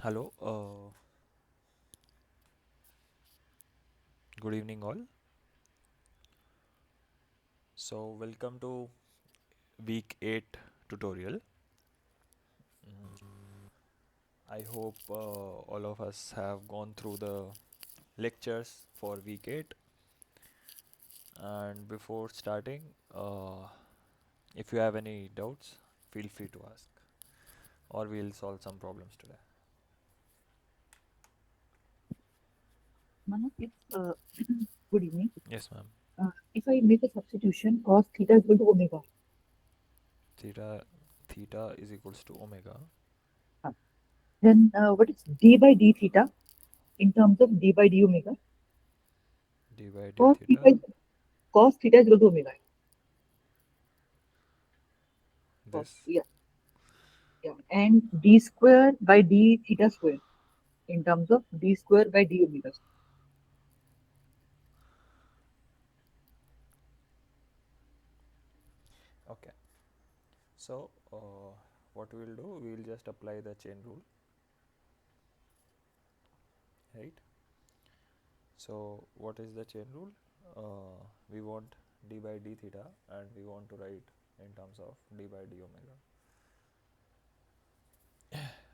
Hello, good evening all. So welcome to week 8 tutorial. I hope all of us have gone through the lectures for week 8, and before starting, if you have any doubts, feel free to ask, or we'll solve some problems today. Manu, if good evening. Yes, ma'am. If I make a substitution, cos theta is equal to omega. Theta is equals to omega. Uh, then what is d by d theta in terms of d by d omega? D by d Cos theta. theta is, cos theta is equal to omega. Cos, This. yeah, yeah. And d square by d theta square in terms of d square by d omega. Okay. So what we'll do, we'll just apply the chain rule, right? So what is the chain rule? We want d by d theta, and we want to write in terms of d by d omega.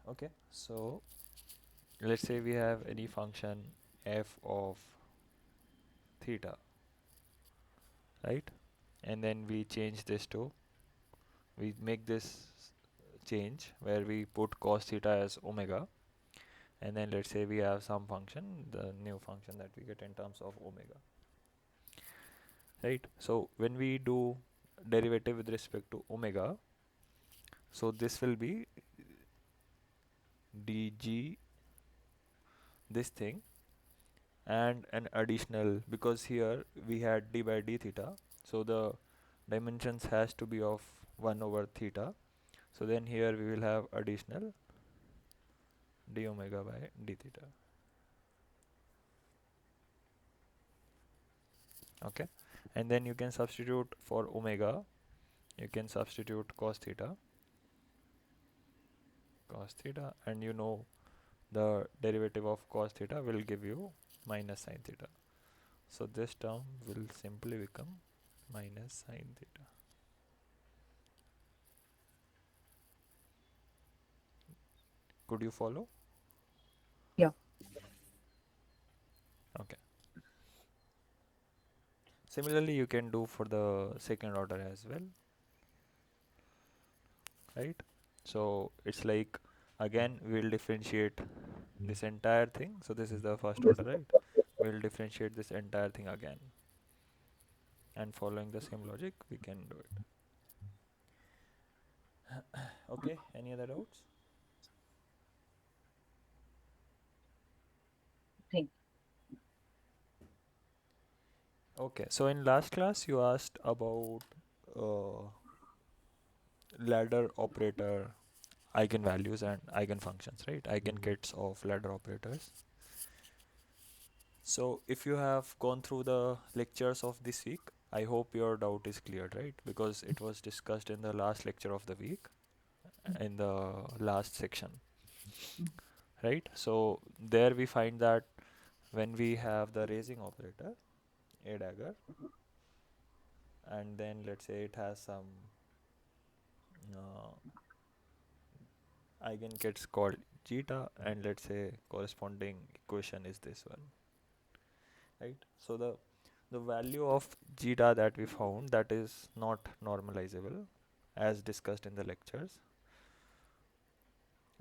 Okay, so let's say we have any function f of theta, right? And then we change this to, we make this change where we put cos theta as omega, and then let's say we have some function, the new function that we get in terms of omega, right? So when we do derivative with respect to omega, so this will be dg this thing, and an additional, because here we had d by d theta, so the dimensions has to be of 1 over theta, so then here we will have additional d omega by d theta. Okay, and then you can substitute for omega, you can substitute cos theta, and you know the derivative of cos theta will give you minus sin theta. So this term will simply become minus sin theta. Could you follow? Yeah, Okay. Similarly, you can do for the second order as well, right? So it's like, again we'll differentiate this entire thing. So this is the first order, right? We'll differentiate this entire thing again, and following the same logic we can do it. Okay, any other doubts? thing. Okay, so in last class you asked about ladder operator eigenvalues and eigenfunctions, right? Eigenkits of ladder operators. So if you have gone through the lectures of this week, I hope your doubt is cleared, right? Because it was discussed in the last lecture of the week, in the last section, right? So there we find that when we have the raising operator, a dagger, and then let's say it has some uh, eigengets called zeta, and let's say corresponding equation is this one, right? So the value of zeta that we found, that is not normalizable as discussed in the lectures.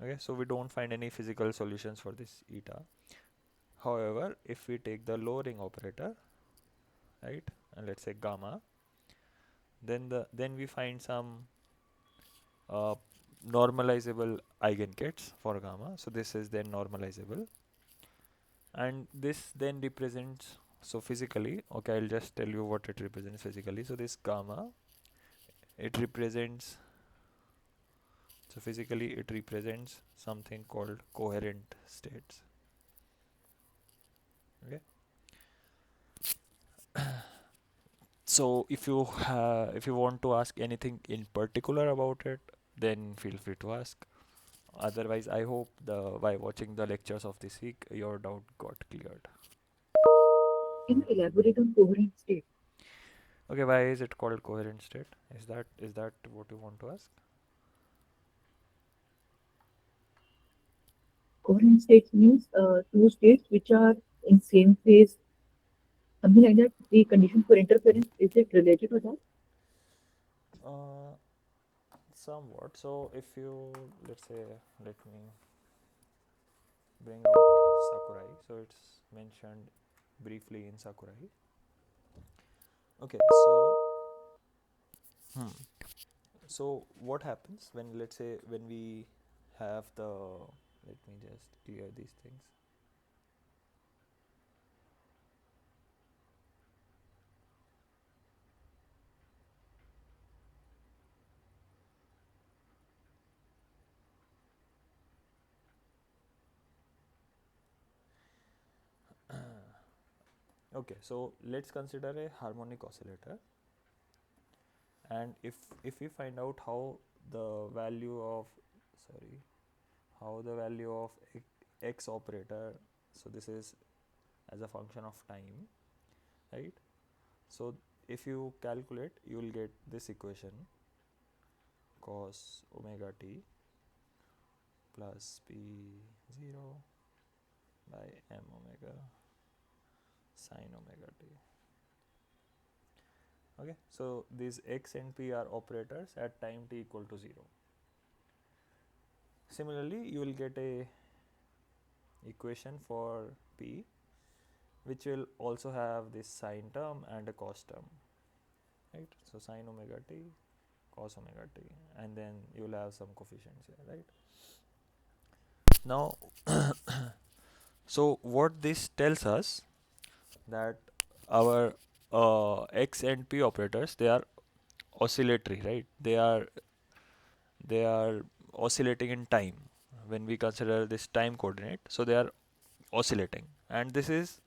Okay, so we don't find any physical solutions for this eta. However, if we take the lowering operator, right, and let's say gamma, then we find some uh, normalizable eigengets for gamma. So this is then normalizable, and this then represents, so physically, okay, I'll just tell you what it represents physically. So this gamma, it represents, so physically it represents something called coherent states. Okay, so if you want to ask anything in particular about it, then feel free to ask. Otherwise, I hope by watching the lectures of this week, your doubt got cleared. Can you elaborate on coherent state? Okay, why is it called coherent state? Is that what you want to ask? Coherent states means two states which are in same phase, something like that. The condition for interference, is it related to that? Uh, Somewhat. So if you, let's say, let me bring out Sakurai. So it's mentioned briefly in Sakurai. Okay, so so what happens when, let's say, when we have the, let me just clear these things. Okay, so let's consider a harmonic oscillator, and if we find out how the value of, sorry, how the value of x operator, so this is as a function of time, right? So if you calculate, you will get this equation, cos omega t plus p0 by m omega sin omega t. Okay, so these x and p are operators at time t equal to 0. Similarly, you will get a equation for p, which will also have this sine term and a cos term, right? So sin omega t, cos omega t, and then you will have some coefficients here, right? Now, so what this tells us, that our x and p operators, they are oscillatory, right? They are oscillating in time when we consider this time coordinate. So they are oscillating, and this is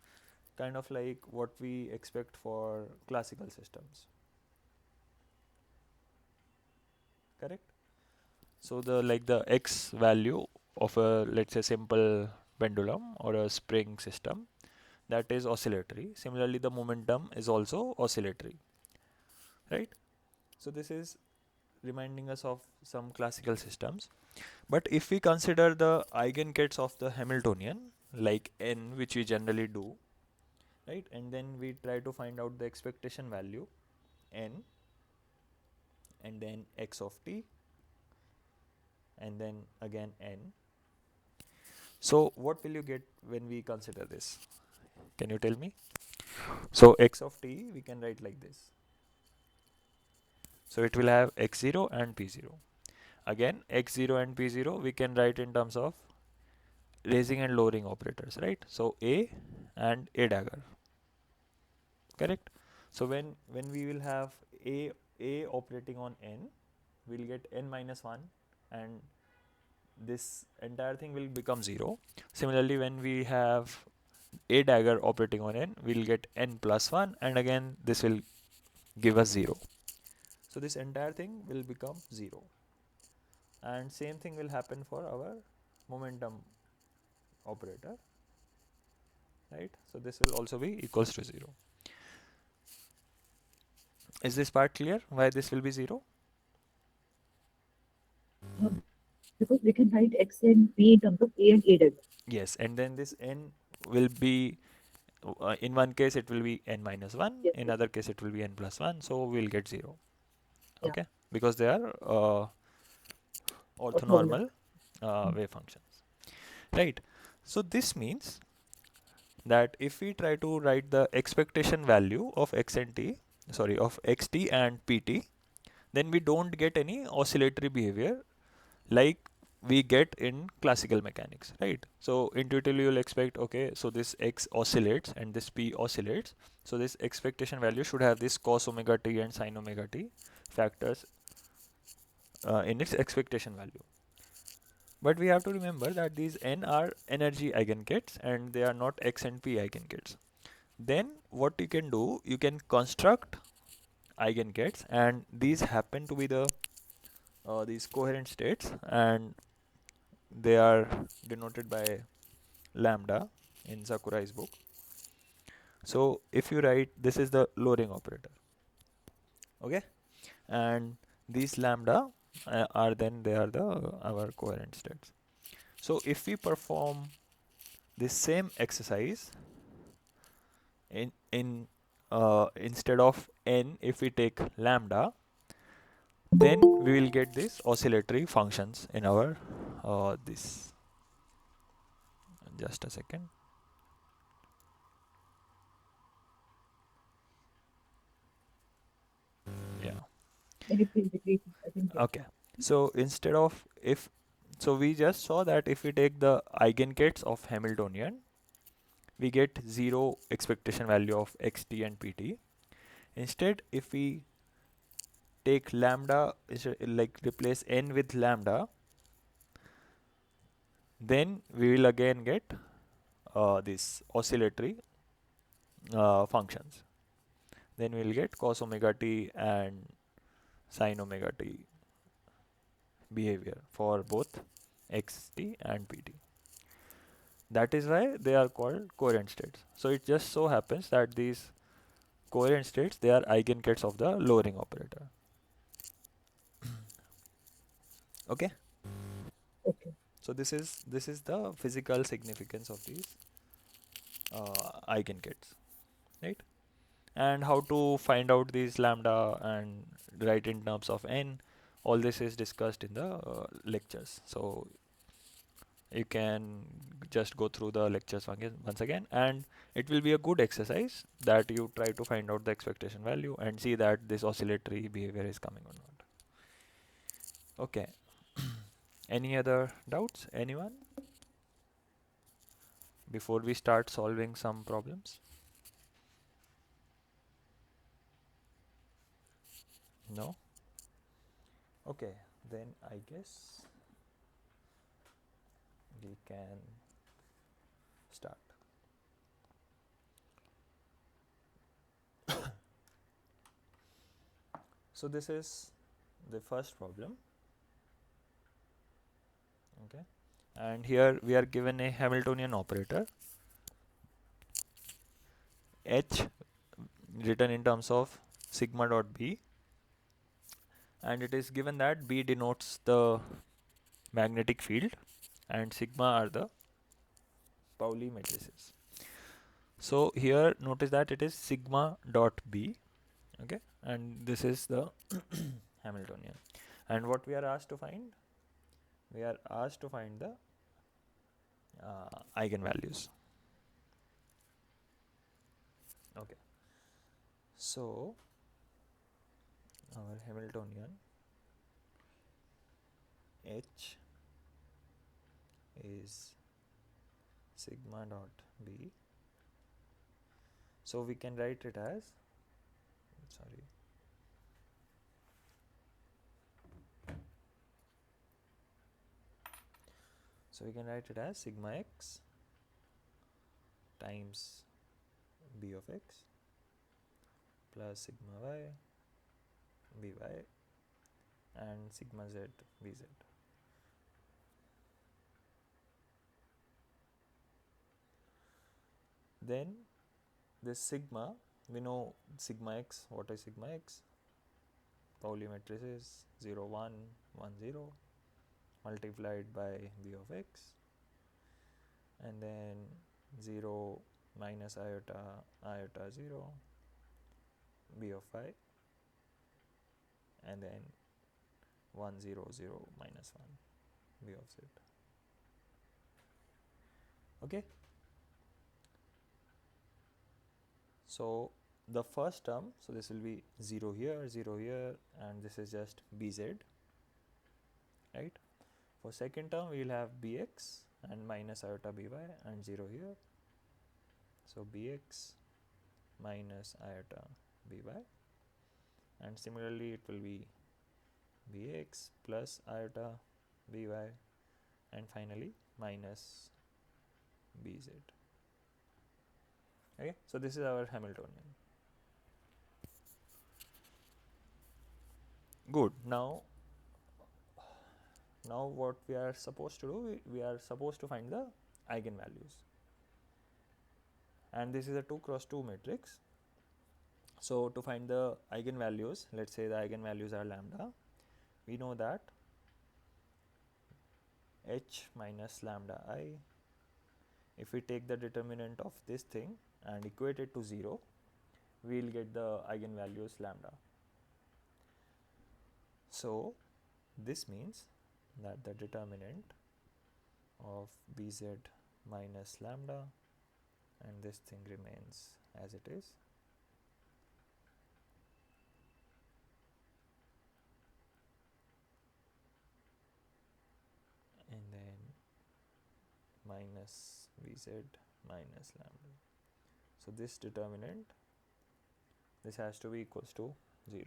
kind of like what we expect for classical systems, correct? So the x value of a, let's say, simple pendulum or a spring system, that is oscillatory. Similarly, the momentum is also oscillatory, right? So this is reminding us of some classical systems. But if we consider the eigengets of the Hamiltonian, like n, which we generally do, right, and then we try to find out the expectation value n, and then x of t, and then again n. So what will you get when we consider this? Can you tell me? So x of t we can write like this. So it will have x0 and p0. Again, x0 and p0 we can write in terms of raising and lowering operators, right? So a and a dagger, correct? So when we will have a operating on n, we'll get n minus 1, and this entire thing will become 0. Similarly, when we have a dagger operating on n, we'll get n plus 1, and again this will give us 0. So this entire thing will become 0. And same thing will happen for our momentum operator, right? So this will also be equals to 0. Is this part clear why this will be 0? Because we can write x and p in terms of a and a dagger. Yes, and then this n will be, in one case it will be n minus 1, Yes, in yes. other case it will be n plus 1, so we'll get 0. Yeah. Okay, because they are Orthogonal. orthonormal wave functions, right? So this means that if we try to write the expectation value of x and t, sorry, of xt and pt, then we don't get any oscillatory behavior like we get in classical mechanics, right? So intuitively you'll expect, okay, so this x oscillates and this p oscillates, so this expectation value should have this cos omega t and sin omega t factors in its expectation value. But we have to remember that these n are energy eigenkets and they are not x and p eigenkets. Then what you can do, you can construct eigenkets, and these happen to be the these coherent states, and they are denoted by lambda in Sakurai's book. So if you write, this is the lowering operator, okay, and these lambda are then they are the our coherent states. So if we perform this same exercise in instead of n, if we take lambda, then we will get this oscillatory functions in our this. Just a second. Yeah. Can you please repeat? I didn't get Okay. So instead of, if so we just saw that if we take the eigenkets of Hamiltonian, we get 0 expectation value of xt and pt. Instead, if we take lambda, like replace n with lambda, then we will again get this oscillatory functions. Then we will get cos omega t and sin omega t behavior for both xt and pt. That is why they are called coherent states. So it just so happens that these coherent states, they are eigenkets of the lowering operator. Okay. okay. So this is the physical significance of these eigenkets, right? And how to find out these lambda and write in terms of n, all this is discussed in the lectures. So you can just go through the lectures once again, and it will be a good exercise that you try to find out the expectation value and see that this oscillatory behavior is coming or not. Okay. Any other doubts, anyone, before we start solving some problems? No? Okay, then I guess we can start. So this is the first problem, okay, and here we are given a Hamiltonian operator H written in terms of sigma dot b, and it is given that b denotes the magnetic field and sigma are the Pauli matrices. So here notice that it is sigma dot b, okay, and this is the Hamiltonian. And what we are asked to find? We are asked to find the eigenvalues. Okay. So our Hamiltonian H is sigma dot b. So we can write it as, sorry, so we can write it as sigma x times b of x plus sigma y by and sigma z bz. Then this sigma, we know sigma x. What is sigma x? Pauli matrices 0 1 1 0 multiplied by b of x, and then 0 minus iota iota 0 b of y, and then 1 0 0 minus 1 b of z. Okay, so the first term, so this will be 0 here, and this is just bz, right? For second term, we will have bx and minus iota by and 0 here. So bx minus iota by, and similarly it will be bx plus iota by, and finally minus bz. Okay, so this is our Hamiltonian. Good. Now what we are supposed to do, we are supposed to find the eigenvalues, and this is a 2 cross 2 matrix. So to find the eigenvalues, let's say the eigenvalues are lambda. We know that h minus lambda I, if we take the determinant of this thing and equate it to 0, we will get the eigenvalues lambda. So this means that the determinant of bz minus lambda, and this thing remains as it is, and then minus bz minus lambda. So this determinant, this has to be equals to 0.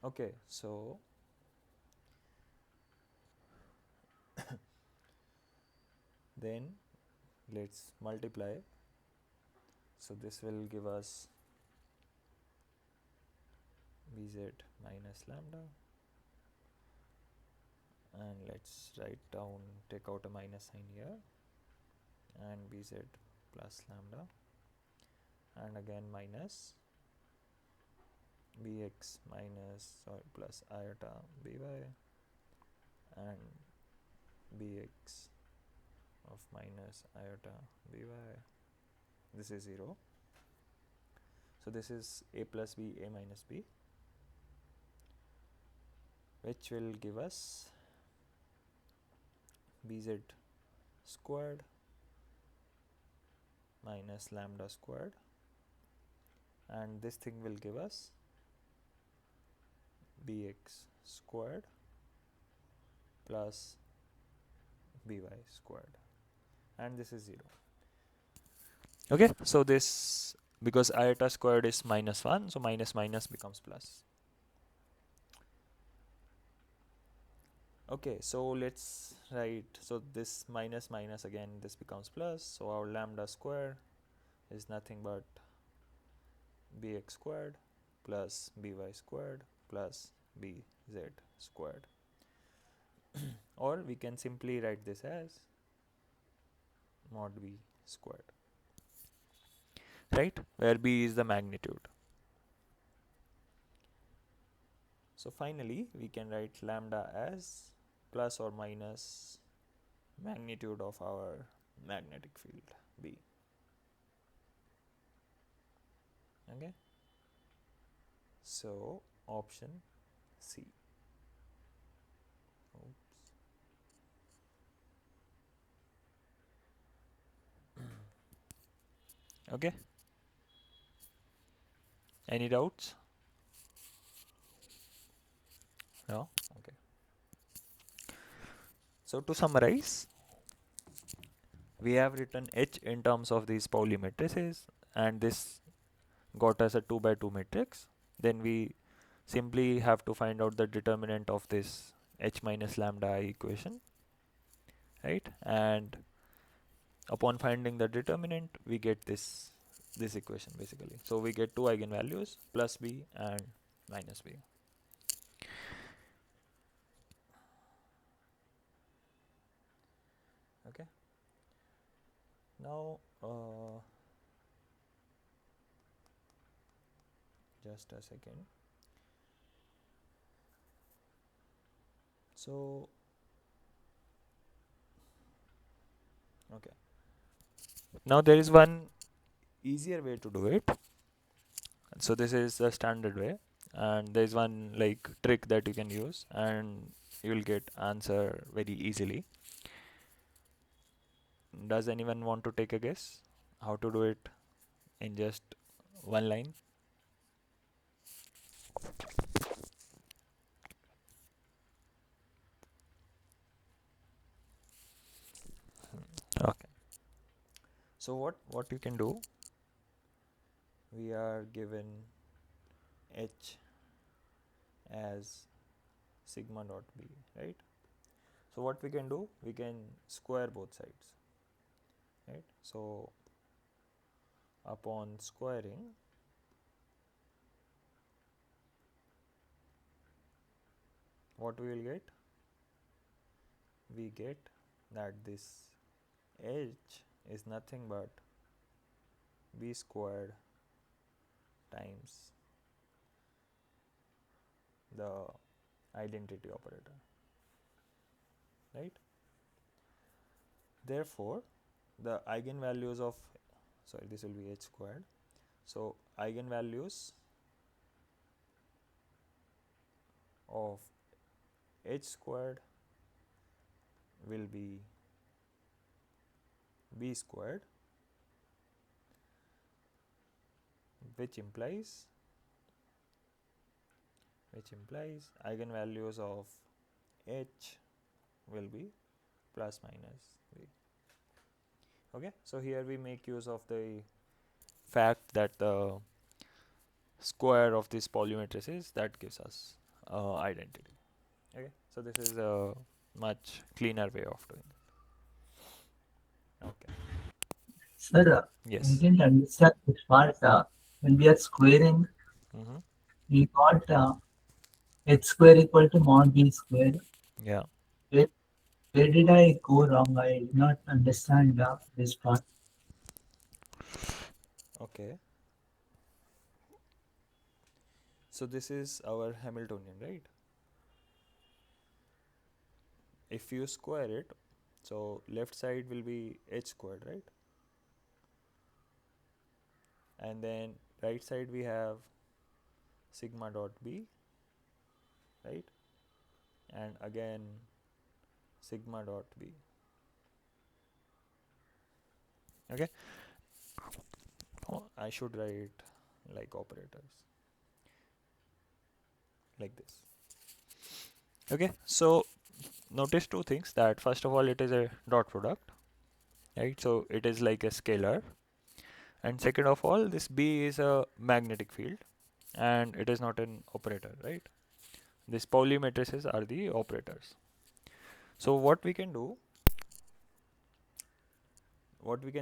Okay, so then let's multiply. So this will give us bz minus lambda, and let's write down, take out a minus sign here, and bz plus lambda, and again minus bx minus plus iota by, and bx of minus iota by, this is 0. So this is a plus b, a minus b, which will give us bz squared minus lambda squared, and this thing will give us bx squared plus by squared, and this is 0. Okay, so this, because iota squared is minus 1, so minus minus becomes plus. Okay, so let's write, so this minus minus, again this becomes plus, so our lambda square is nothing but bx squared plus by squared plus bz squared. Or we can simply write this as mod b squared, right, where b is the magnitude. So finally we can write lambda as plus or minus magnitude of our magnetic field B. Okay, so option C. Oops. Okay, any doubts? No? Okay. So to summarize, we have written H in terms of these Pauli matrices, and this got us a 2 by 2 matrix. Then we simply have to find out the determinant of this H minus lambda I equation, right? And upon finding the determinant, we get this equation basically. So we get two eigenvalues, plus b and minus b. Okay. Now, just a second. So, okay. Now there is one easier way to do it. So this is the standard way, and there is one like trick that you can use, and you will get answer very easily. Does anyone want to take a guess how to do it in just one line? Okay. So what you can do? We are given h as sigma dot b, right? So what we can do? We can square both sides, right? So upon squaring, what we will get? We get that this h is nothing but b squared times the identity operator, right? Therefore, the eigenvalues of, sorry, this will be h squared. So eigenvalues of h squared will be b squared, which implies eigenvalues of h will be plus minus b. Okay, so here we make use of the fact that the square of this polymatrices that gives us identity. Okay, so this is a much cleaner way of doing it. Okay. Sir, I Yes. didn't understand this part. When we are squaring, Mm-hmm. we got h square equal to mod b square. Yeah. Where, where did I go wrong? I did not understand this part. Okay. So this is our Hamiltonian, right? If you square it, so left side will be h squared, right? And then right side we have sigma dot b, right? And again sigma dot b. Okay. Oh, I should write like operators like this. Okay. So notice two things, that first of all it is a dot product, right? So it is like a scalar, and second of all this b is a magnetic field and it is not an operator, right? These Pauli matrices are the operators. So what we can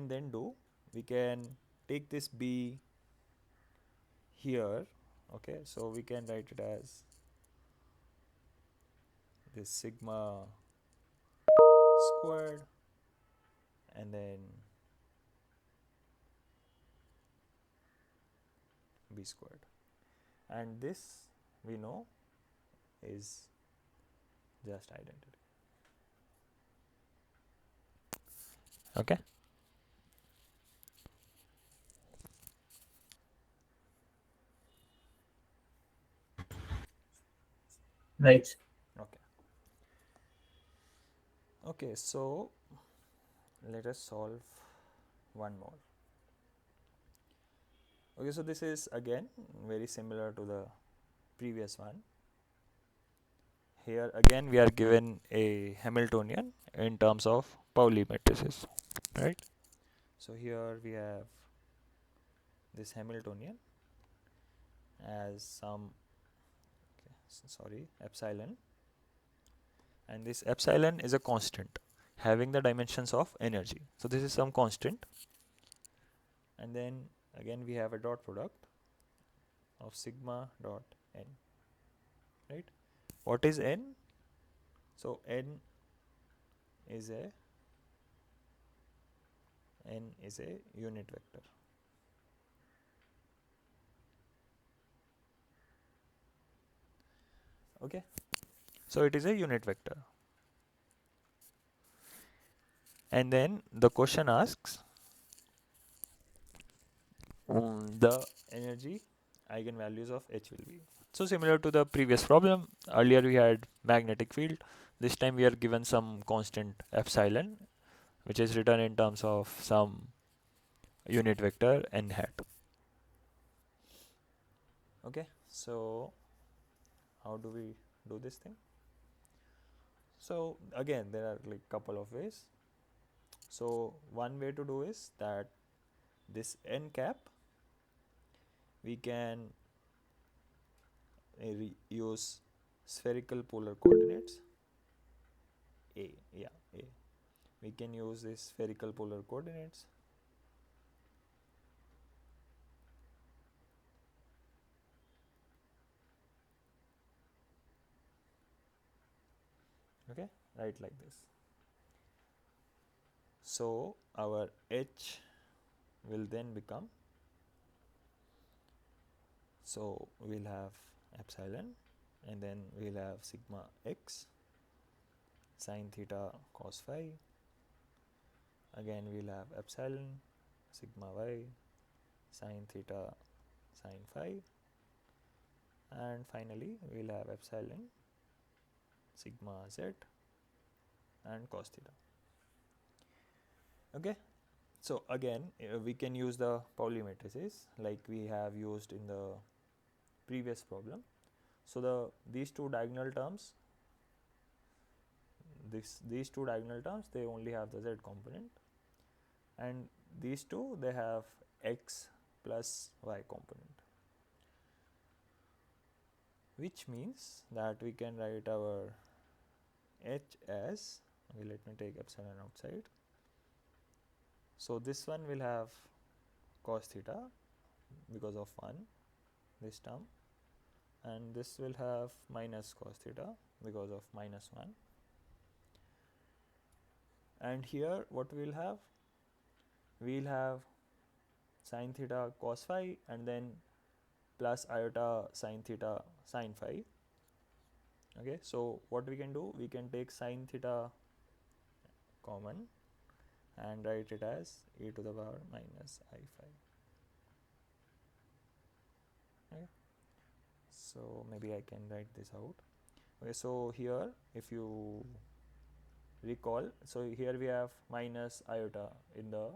then do, we can take this b here. Okay, so we can write it as this sigma squared, and then b squared, and this we know is just identity. Okay. Right. Okay. Okay, so let us solve one more. Okay, so this is again very similar to the previous one. Here again we are given a Hamiltonian in terms of Pauli matrices, right? So here we have this Hamiltonian as some, okay, sorry, epsilon, and this epsilon is a constant. having the dimensions of energy. So this is some constant, and then again we have a dot product of sigma dot n, right? What is n? So is a n is a unit vector. Okay, so it is a unit vector, and then the question asks the energy eigenvalues of H will be. So similar to the previous problem, earlier we had magnetic field. This time we are given some constant epsilon, which is written in terms of some unit vector n hat. Okay, so how do we do this thing? So again, there are like couple of ways. So one way to do is that this n cap we can use spherical polar coordinates a, yeah, a. We can use this spherical polar coordinates, okay, right, like this. So our H will then become, so we'll have epsilon, and then we'll have sigma x sine theta cos phi, again we'll have epsilon sigma y sine theta sine phi, and finally we'll have epsilon sigma z and cos theta. Okay, so again we can use the Pauli matrices like we have used in the previous problem. So these two diagonal terms, these two diagonal terms, they only have the z component, and these two they have x plus y component, which means that we can write our H as, okay, let me take epsilon outside. So this one will have cos theta because of 1, this term, and this will have minus cos theta because of minus 1, and here what we will have, we will have sine theta cos phi and then plus iota sine theta sine phi. Okay, so what we can do, we can take sine theta common and write it as e to the power minus I phi. Okay, so maybe I can write this out. Okay, so here if you recall, so here we have minus iota in the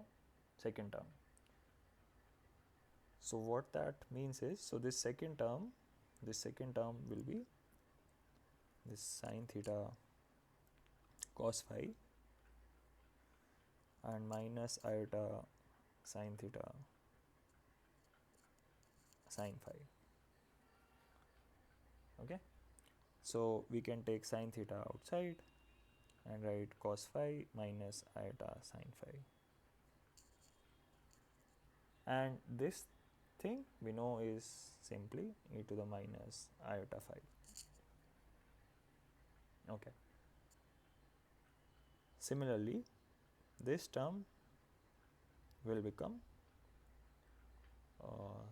second term. So what that means is, so this second term will be this sine theta cos phi and minus iota sine theta sine phi. Okay, so we can take sine theta outside and write cos phi minus iota sine phi, and this thing we know is simply e to the minus iota phi. Okay, similarly this term will become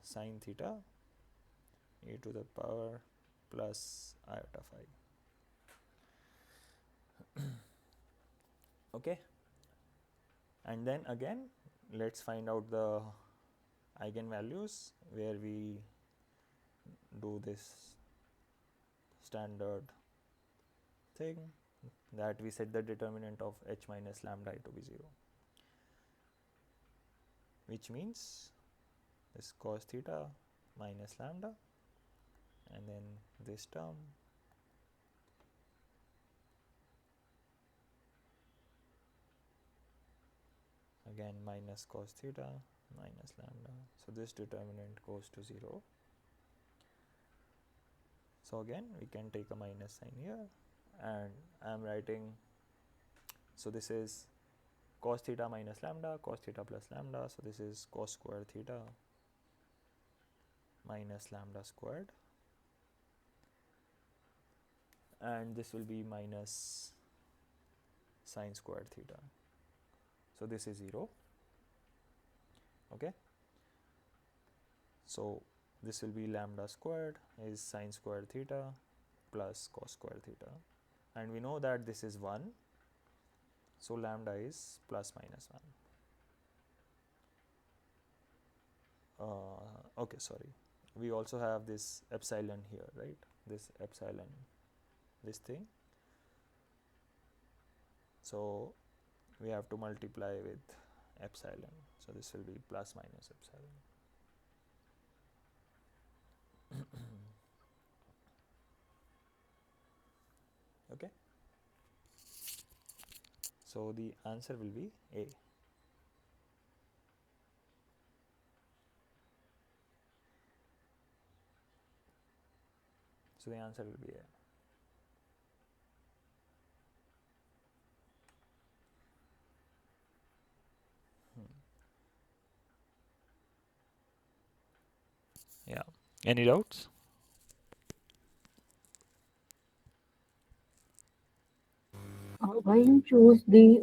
sine theta e to the power plus iota phi. Okay, and then again let's find out the eigenvalues where we do this standard thing that we set the determinant of h minus lambda to be 0, which means this cos theta minus lambda and then this term again minus cos theta minus lambda, so this determinant goes to 0. So again we can take a minus sign here, and I am writing So this is cos theta minus lambda, cos theta plus lambda. So this is cos square theta minus lambda squared, and this will be minus sine squared theta. So this is 0. Okay, so this will be lambda squared is sine squared theta plus cos squared theta, and we know that this is 1, so lambda is plus minus 1. Okay, sorry, we also have this epsilon here, right? This epsilon, this thing, so we have to multiply with epsilon, so this will be plus minus epsilon. Okay, so the answer will be A. So the answer will be A. Yeah, any doubts? Why you choose the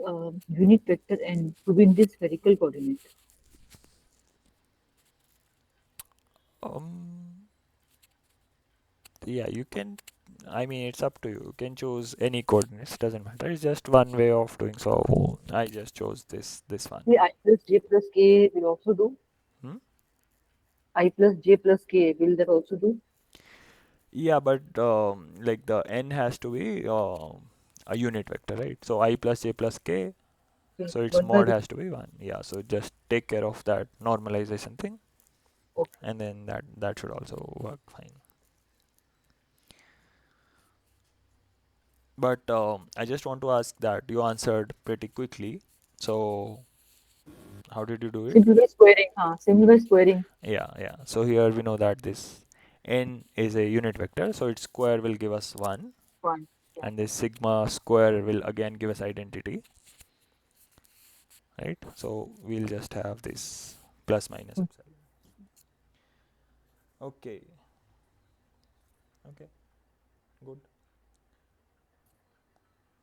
unit vector n to be in the spherical coordinate? um yeah, you can, I mean, it's up to you. You can choose any coordinates, doesn't matter. It's just one way of doing, so I just chose this one. The I plus j plus k will also do. Hmm? I plus j plus k will that also do? Yeah, but like the n has to be a unit vector, right? So I plus j plus k, Okay, so its 1 by mod root. has to be 1. Yeah, so just take care of that normalization thing, Okay. and then that should also work fine. But I just want to ask that you answered pretty quickly. So how did you do it? Simplify squaring. Simplify squaring. Yeah, yeah. So here we know that this n is a unit vector, so its square will give us 1, 1. Yeah. and this sigma square will again give us identity, right? So we'll just have this plus minus Mm. epsilon. Okay, okay, good.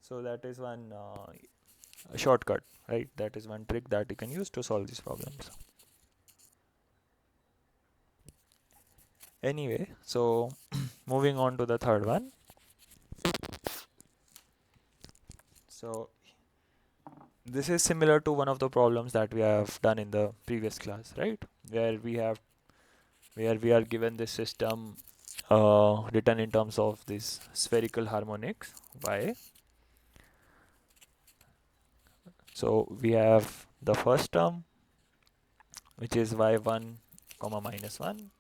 So that is one shortcut, right? That is one trick that you can use to solve these problems. Anyway, so moving on to the third one. So this is similar to one of the problems that we have done in the previous class, right? Where we are given this system written in terms of this spherical harmonics y. So we have the first term, which is y1 comma minus 1,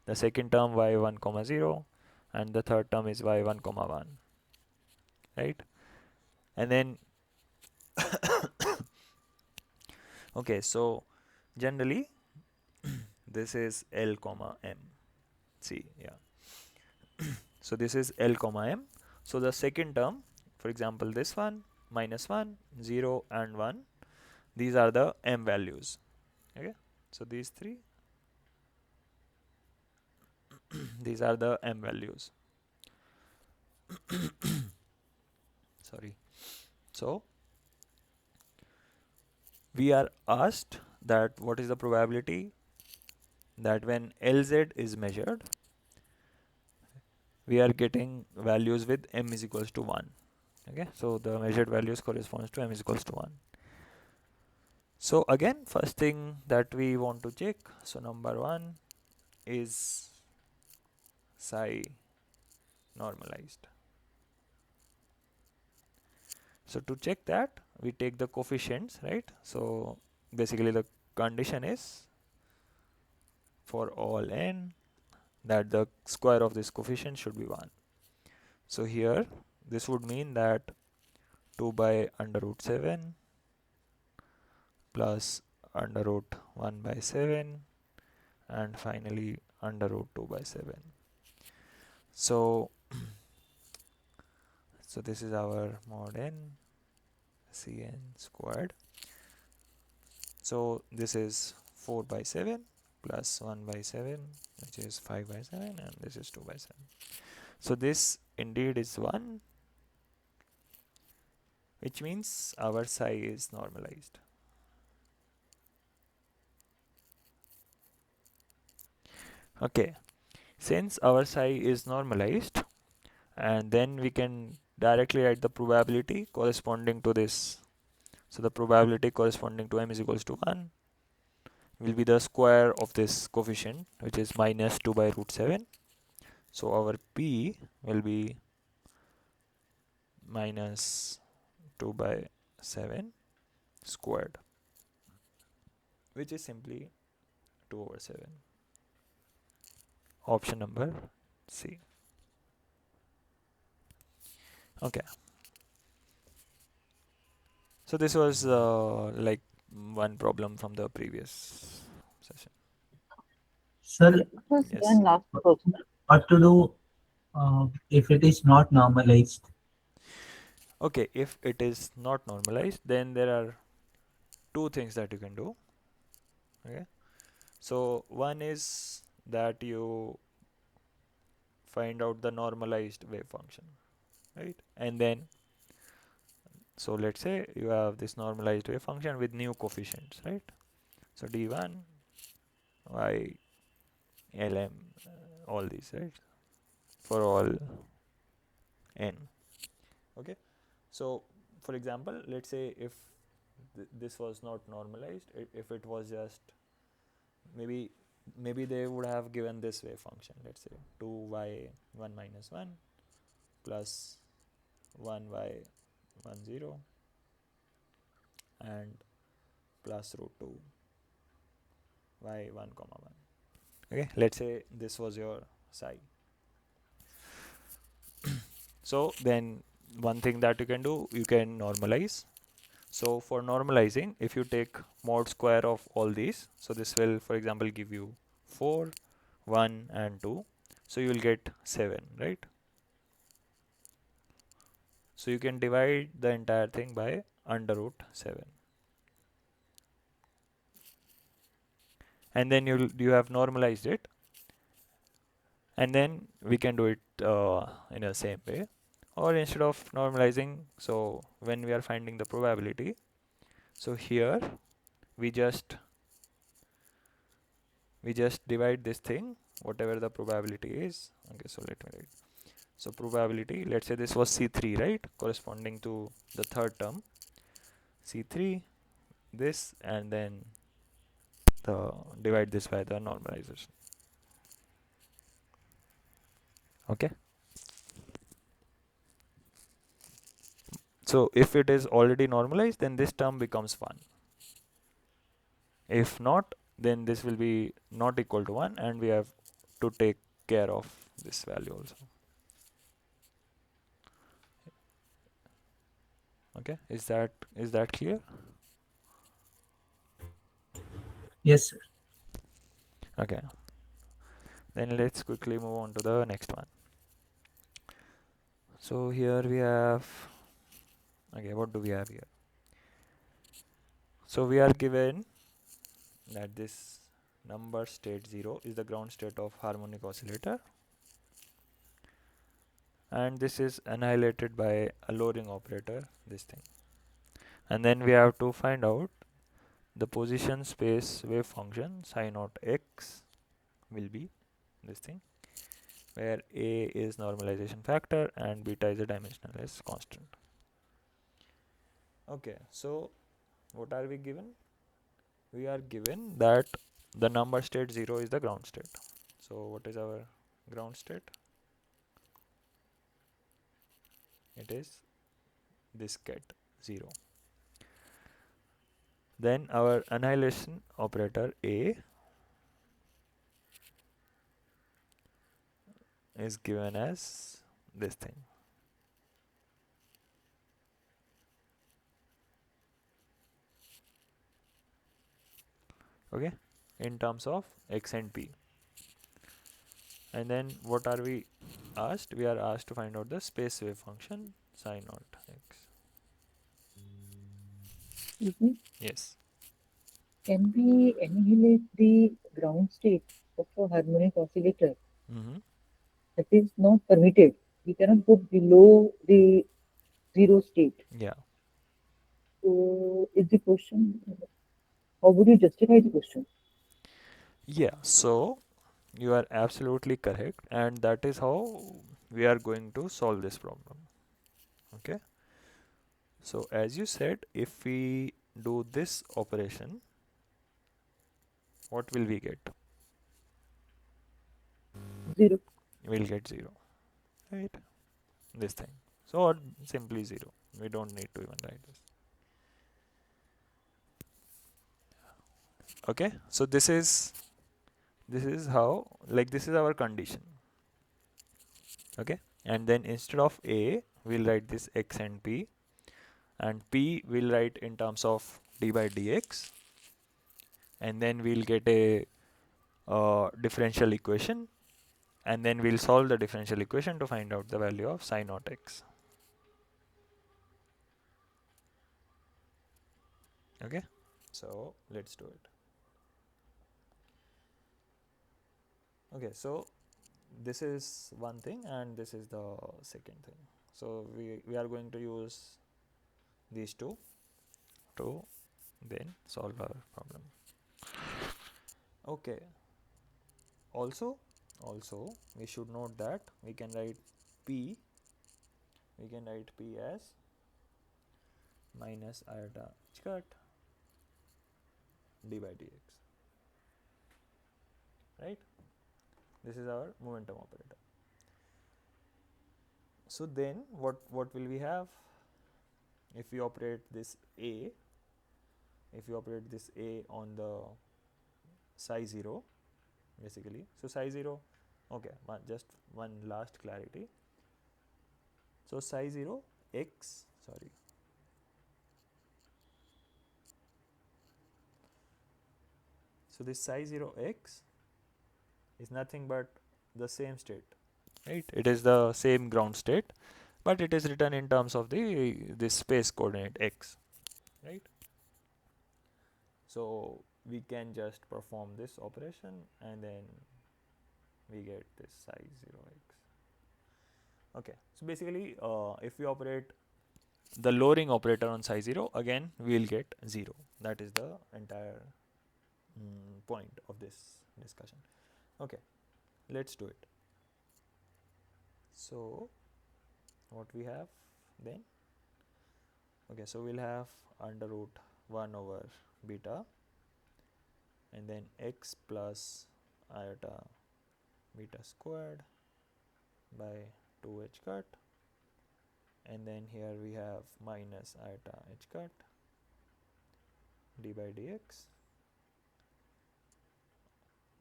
the second term y1 comma 0, and the third term is y1 comma 1, right? And then okay, so generally this is L comma M. See, yeah. So this is L comma M. So the second term, for example, this one, minus 1, 0, and 1, these are the M values. Okay, so these three, these are the M values. Sorry. So we are asked that what is the probability that when Lz is measured, we are getting values with M is equals to 1. Okay, so the measured values corresponds to M is equals to 1. So again, first thing that we want to check, so number 1 is psi normalized. So to check that, we take the coefficients, right? So basically the condition is for all n that the square of this coefficient should be 1. So here this would mean that 2 by under root 7 plus under root 1 by 7 and finally under root 2 by 7. So so this is our mod n, Cn squared. So this is 4 by 7 plus 1 by 7, which is 5 by 7, and this is 2 by 7. So this indeed is 1, which means our psi is normalized. Okay, since our psi is normalized, and then we can directly write the probability corresponding to this. So the probability corresponding to m is equals to 1 will be the square of this coefficient, which is minus 2 by root 7. So our p will be minus 2 by 7 squared, which is simply 2 over 7. Option number C. Okay, so this was like one problem from the previous session. Sir, First Yes. and last question. what to do if it is not normalized? Okay, if it is not normalized, then there are two things that you can do. Okay, so one is that you find out the normalized wave function, right? And then, so let's say you have this normalized wave function with new coefficients, right? So d1, y, lm, all these, right? For all n. Okay, so for example, let's say if this was not normalized, if it was just maybe they would have given this wave function, let's say 2y1 minus 1 plus 1y10 and plus root 2 y1 comma 1. Okay, let's say this was your psi. So then one thing that you can do, you can normalize. So for normalizing, if you take mod square of all these, so this will for example give you 4, 1 and 2, so you will get 7, right? So you can divide the entire thing by under root 7, and then you have normalized it, and then we can do it in the same way, or instead of normalizing, so when we are finding the probability, so here we just divide this thing whatever the probability is. Okay, so let me write. So probability, let's say this was C3, right, corresponding to the third term, C3, this, and then the divide this by the normalization. Okay, so if it is already normalized, then this term becomes 1. If not, then this will be not equal to 1, and we have to take care of this value also. Okay, is that clear? Yes, sir. Okay, then let's quickly move on to the next one. So here we have, okay, what do we have here? So we are given that this number state 0 is the ground state of harmonic oscillator, and this is annihilated by a lowering operator, this thing. And then we have to find out the position space wave function psi naught x will be this thing, where a is normalization factor and beta is a dimensionless constant. Okay, so what are we given? We are given that the number state 0 is the ground state. So what is our ground state? It is this ket 0. Then our annihilation operator A is given as this thing. Okay, in terms of x and p. And then what are we asked? We are asked to find out the space wave function psi naught x. Excuse me, Yes. can we annihilate the ground state of a harmonic oscillator? Mm-hmm. That is not permitted. We cannot go below the zero state. Yeah. So is the question, how would you justify the question? Yeah. So you are absolutely correct, and that is how we are going to solve this problem. Okay. So as you said, if we do this operation, what will we get? Zero. We'll get 0, right? This thing. So or simply 0. We don't need to even write this. Okay. So this is how, like, this is our condition. Okay. And then instead of a, we'll write this x and p, and p we'll write in terms of d by dx, and then we'll get a differential equation, and then we'll solve the differential equation to find out the value of psi naught x. Okay. So let's do it. Okay. So this is one thing, and this is the second thing. So we are going to use these two to then solve our problem. Okay. Also we should note that p we can write p as minus iota h cut d by dx, right? This is our momentum operator. So then what will we have if we operate this a, on the psi 0, basically? So psi 0, okay, just one last clarity. So psi 0 x, sorry, so this psi 0 x is nothing but the same state, right? It is the same ground state, but it is written in terms of this space coordinate x, right? So we can just perform this operation, and then we get this psi 0x. Okay, so basically if we operate the lowering operator on psi 0, again we will get 0. That is the entire point of this discussion. Okay, let's do it. So what we have then? Okay, so we'll have under root 1 over beta, and then x plus iota beta squared by 2h cut, and then here we have minus iota h cut d by dx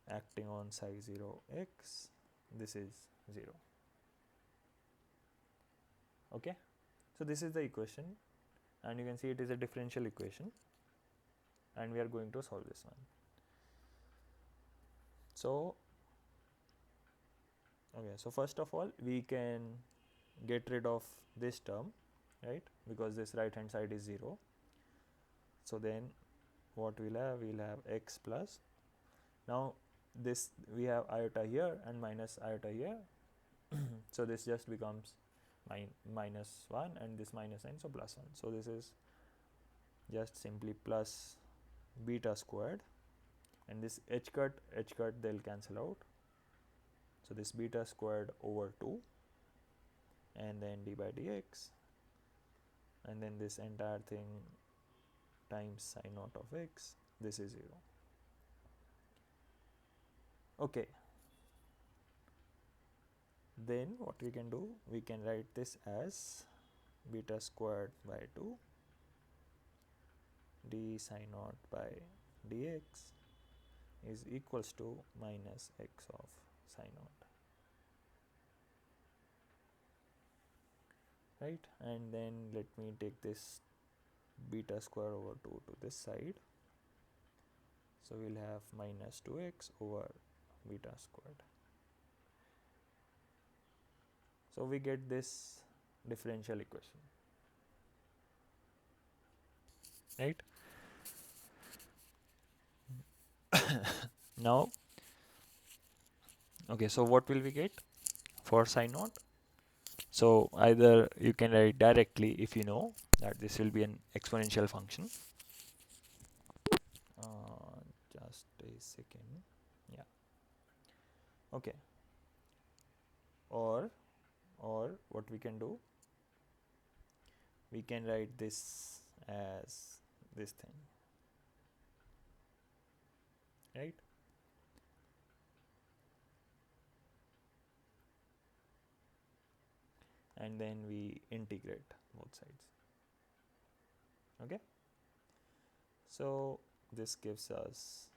acting on psi 0 x. This is 0. Okay, so this is the equation, and you can see it is a differential equation, and we are going to solve this one. So okay, so first of all we can get rid of this term, right, because this right hand side is 0. So then what we'll have x plus, now this we have iota here and minus iota here so this just becomes minus 1, and this minus sign, so plus 1. So this is just simply plus beta squared, and this h cut they'll cancel out, so this beta squared over 2, and then d by dx, and then this entire thing times psi naught of x. This is 0. Okay, then what we can do, we can write this as beta squared by 2 d psi naught by dx is equals to minus x of psi naught, right? And then let me take this beta square over 2 to this side, so we'll have minus 2x over beta squared. So we get this differential equation, right? Now, okay, so what will we get for psi naught? So either you can write directly if you know that this will be an exponential function. Just a second. Yeah. Okay. Or what we can do, we can write this as this thing, right? And then we integrate both sides. Okay, so this gives us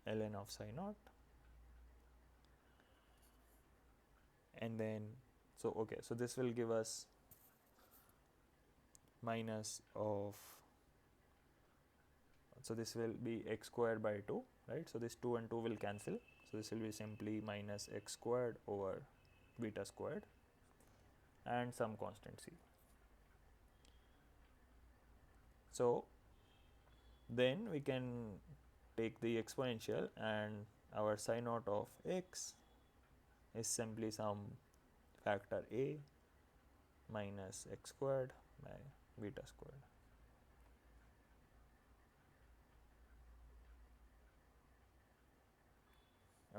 ln of psi naught, and then so okay, so this will give us minus of, so this will be x squared by 2, right? So this 2 and 2 will cancel, so this will be simply minus x squared over beta squared and some constant c. So then we can take the exponential, and our psi naught of x is simply some factor a minus x squared by beta squared.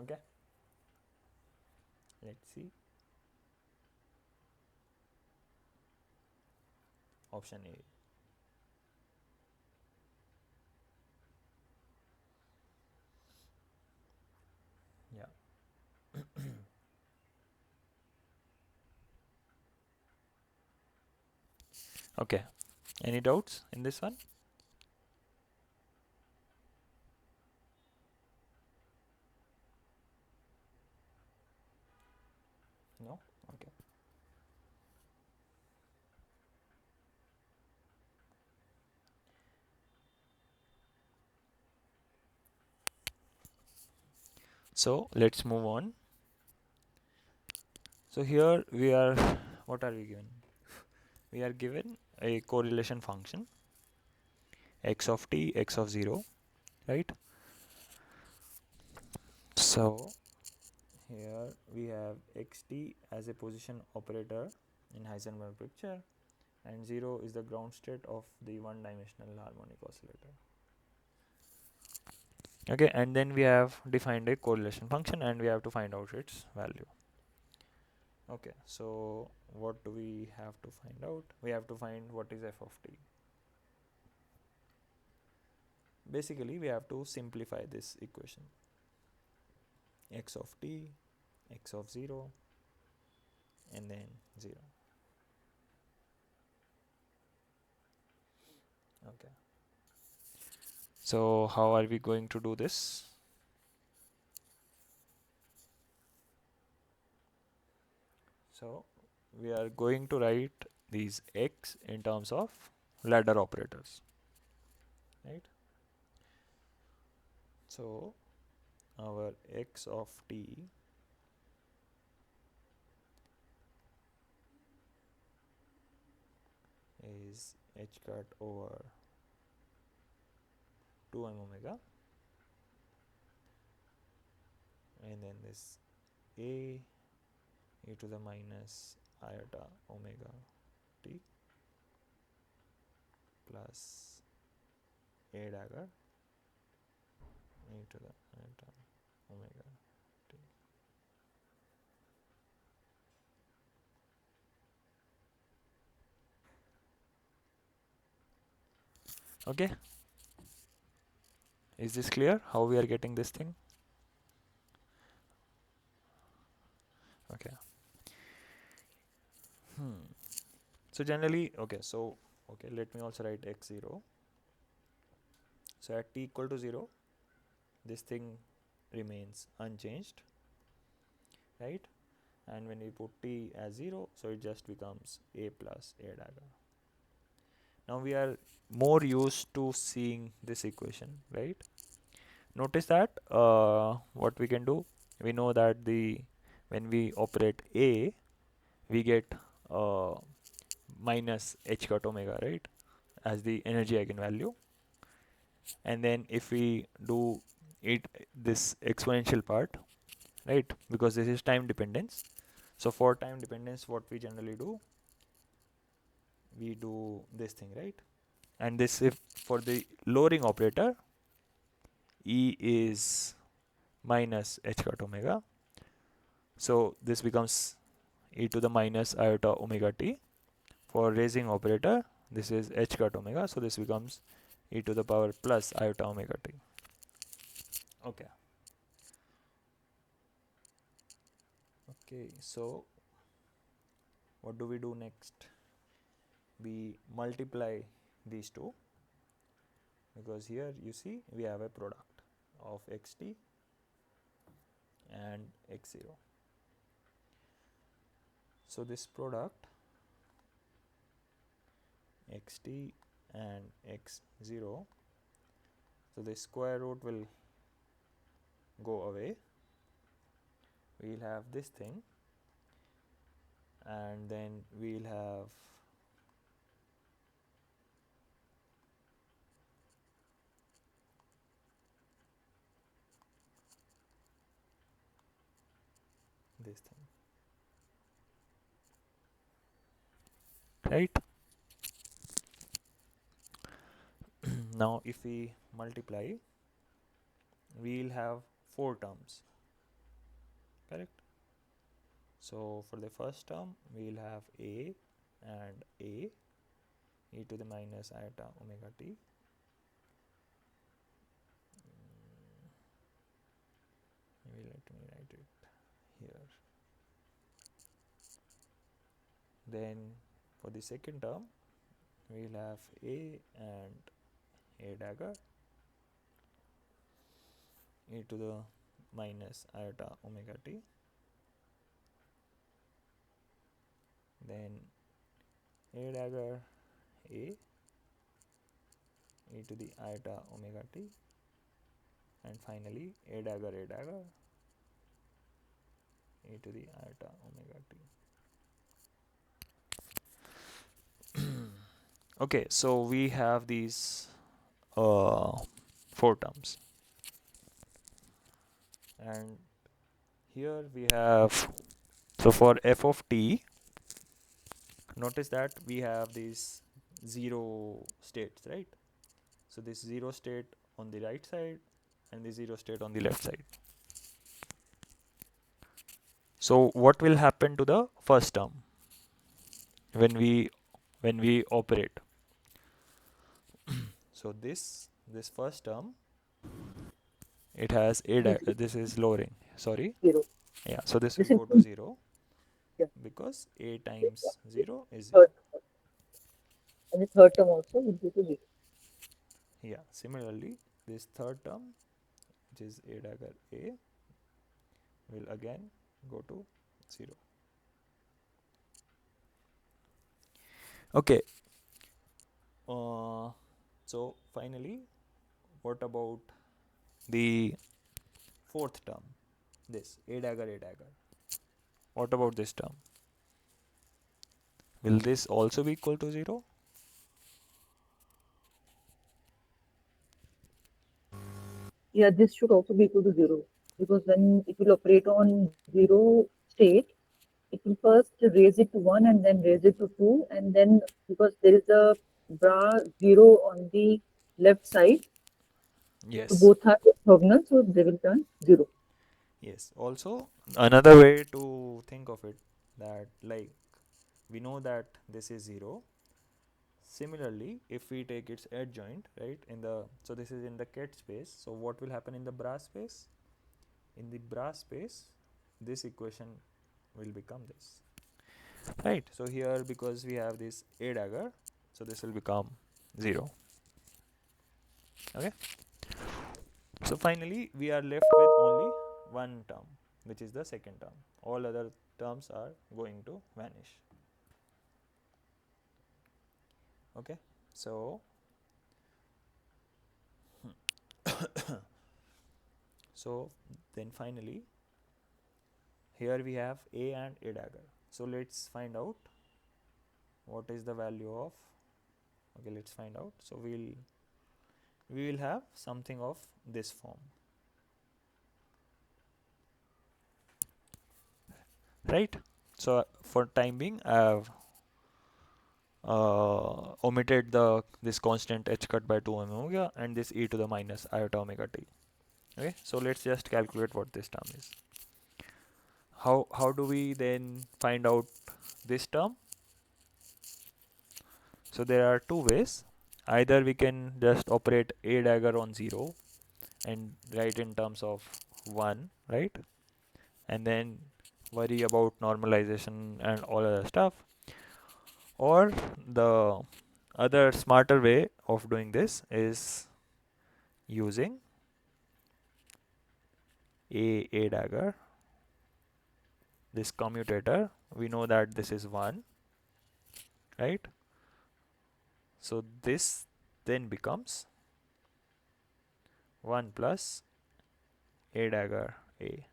Okay, let's see option A. Yeah. Okay, any doubts in this one? No? Okay. So let's move on. So here we are, what are we given? We are given a correlation function x of t, x of 0, right? So here we have xt as a position operator in Heisenberg picture, and 0 is the ground state of the one-dimensional harmonic oscillator. Okay, and then we have defined a correlation function and we have to find out its value. Okay, so what do we have to find out? We have to find what is f of t. Basically, we have to simplify this equation. X of t, x of 0, and then 0. Okay. So how are we going to do this? So we are going to write these x in terms of ladder operators, right? So our x of t is h cut over 2m omega, and then this a e to the minus iota omega t plus a dagger e to the iota omega t. Okay, is this clear how we are getting this thing? Okay. So generally, okay, so okay, let me also write x0. So at t equal to 0, this thing remains unchanged, right? And when we put t as 0, so it just becomes a plus a dagger. Now we are more used to seeing this equation, right? Notice that what we can do, we know that the when we operate a, we get uh, minus h cut omega, right, as the energy eigenvalue. and then if we do it this exponential part, right, because this is time dependence. So for time dependence, what we generally do, we do this thing, right? And this, if for the lowering operator, E is minus h cut omega, so this becomes e to the minus iota omega t. For raising operator, this is h cut omega, so this becomes e to the power plus iota omega t. Okay. Okay, so what do we do next? We multiply these two, because here you see we have a product of xt and x0. So this product xt and x0, so the square root will go away. We'll have this thing, and then we'll have this thing, right? Now if we multiply, we'll have 4 terms, correct? So for the first term, we'll have a and a, e to the minus iota omega t. Maybe let me write it here. Then for the second term, we'll have a and a dagger, e to the minus iota omega t. Then a dagger a, e to the iota omega t, and finally a dagger e to the iota omega t. Okay, so we have these 4 terms, and here we have, so for f of t, notice that we have these 0 states, right? So this 0 state on the right side and the 0 state on the left side. So what will happen to the first term when we operate? So this first term, it has this is lowering, sorry, zero. yeah, so this will This go to includes 0, yeah, because a times 0 is 0. third, and the third term also will go to zero. Yeah, similarly this third term, which is a dagger a, will again go to 0. Okay, so finally, what about the fourth term, this a dagger a dagger? What about this term? Will this also be equal to 0? Yeah, this should also be equal to zero, because when it will operate on zero state, it will first raise it to 1 and then raise it to 2, and then because there is a bra 0 on the left side, so Yes. both are orthogonal, so they will turn 0. Yes. Also, another way to think of it, that like we know that this is 0. Similarly, if we take its adjoint, right, in the, so this is in the ket space. So what will happen in the bra space? In the bra space, this equation will become this, right? So here, because we have this a dagger, so this will become 0. Okay. So finally, we are left with only one term, which is the second term. All other terms are going to vanish. Okay. So so then finally, here we have a and a dagger. So let's find out what is the value of, okay, let's find out. So we'll we will have something of this form, right? So for time being I have omitted the this constant h cut by 2 omega and this e to the minus iota omega t. Okay, so let's just calculate what this term is. How do we then find out this term? So there are two ways. Either we can just operate a dagger on 0 and write in terms of 1, right? And then worry about normalization and all other stuff. Or the other smarter way of doing this is using a dagger, this commutator. We know that this is 1, right? So this then becomes 1 plus a dagger a,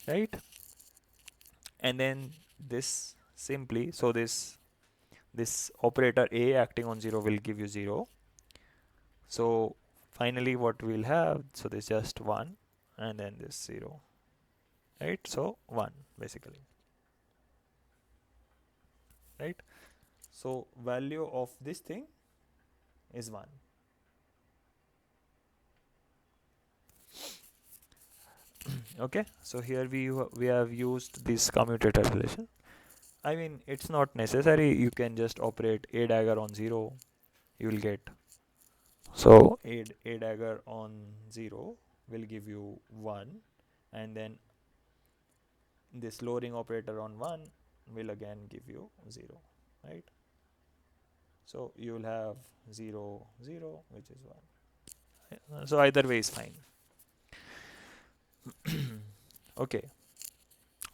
right? And then this simply, so this operator a acting on 0 will give you 0. So finally what we'll have, so this just 1 and then this 0, right? So 1 basically, right? So value of this thing is 1. Okay, so here we have used this commutator relation. I mean, it's not necessary, you can just operate a dagger on 0, you will get, so a dagger on 0 will give you 1, and then this lowering operator on 1 will again give you 0, right? So you will have 0 0 which is 1. So either way is fine. Okay,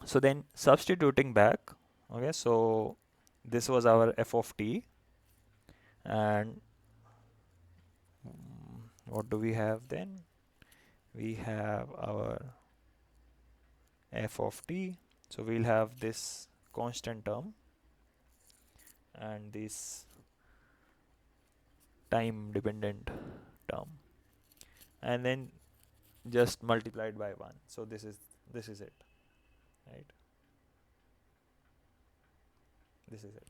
so then substituting back, okay, so this was our f of t, and what do we have then? We have our f of t, so we'll have this constant term and this time dependent term, and then just multiplied by 1. So this is it, right? This is it.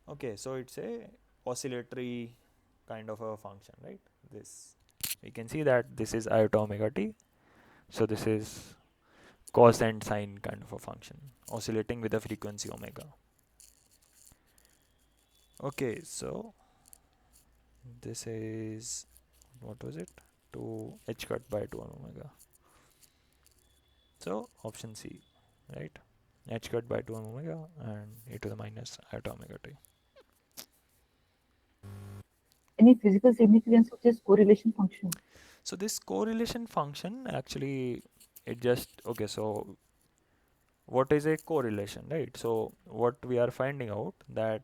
Okay, so it's a oscillatory kind of a function, right? This, we can see that this is iota omega t, so this is cos and sine kind of a function oscillating with a frequency omega. Okay, so this is, what was it, 2 h cut by 2 omega, so option C, right? H cut by 2 omega and e to the minus iota omega t. Any physical significance of this correlation function? So this correlation function actually, it just, okay, so what is a correlation, right? So what we are finding out that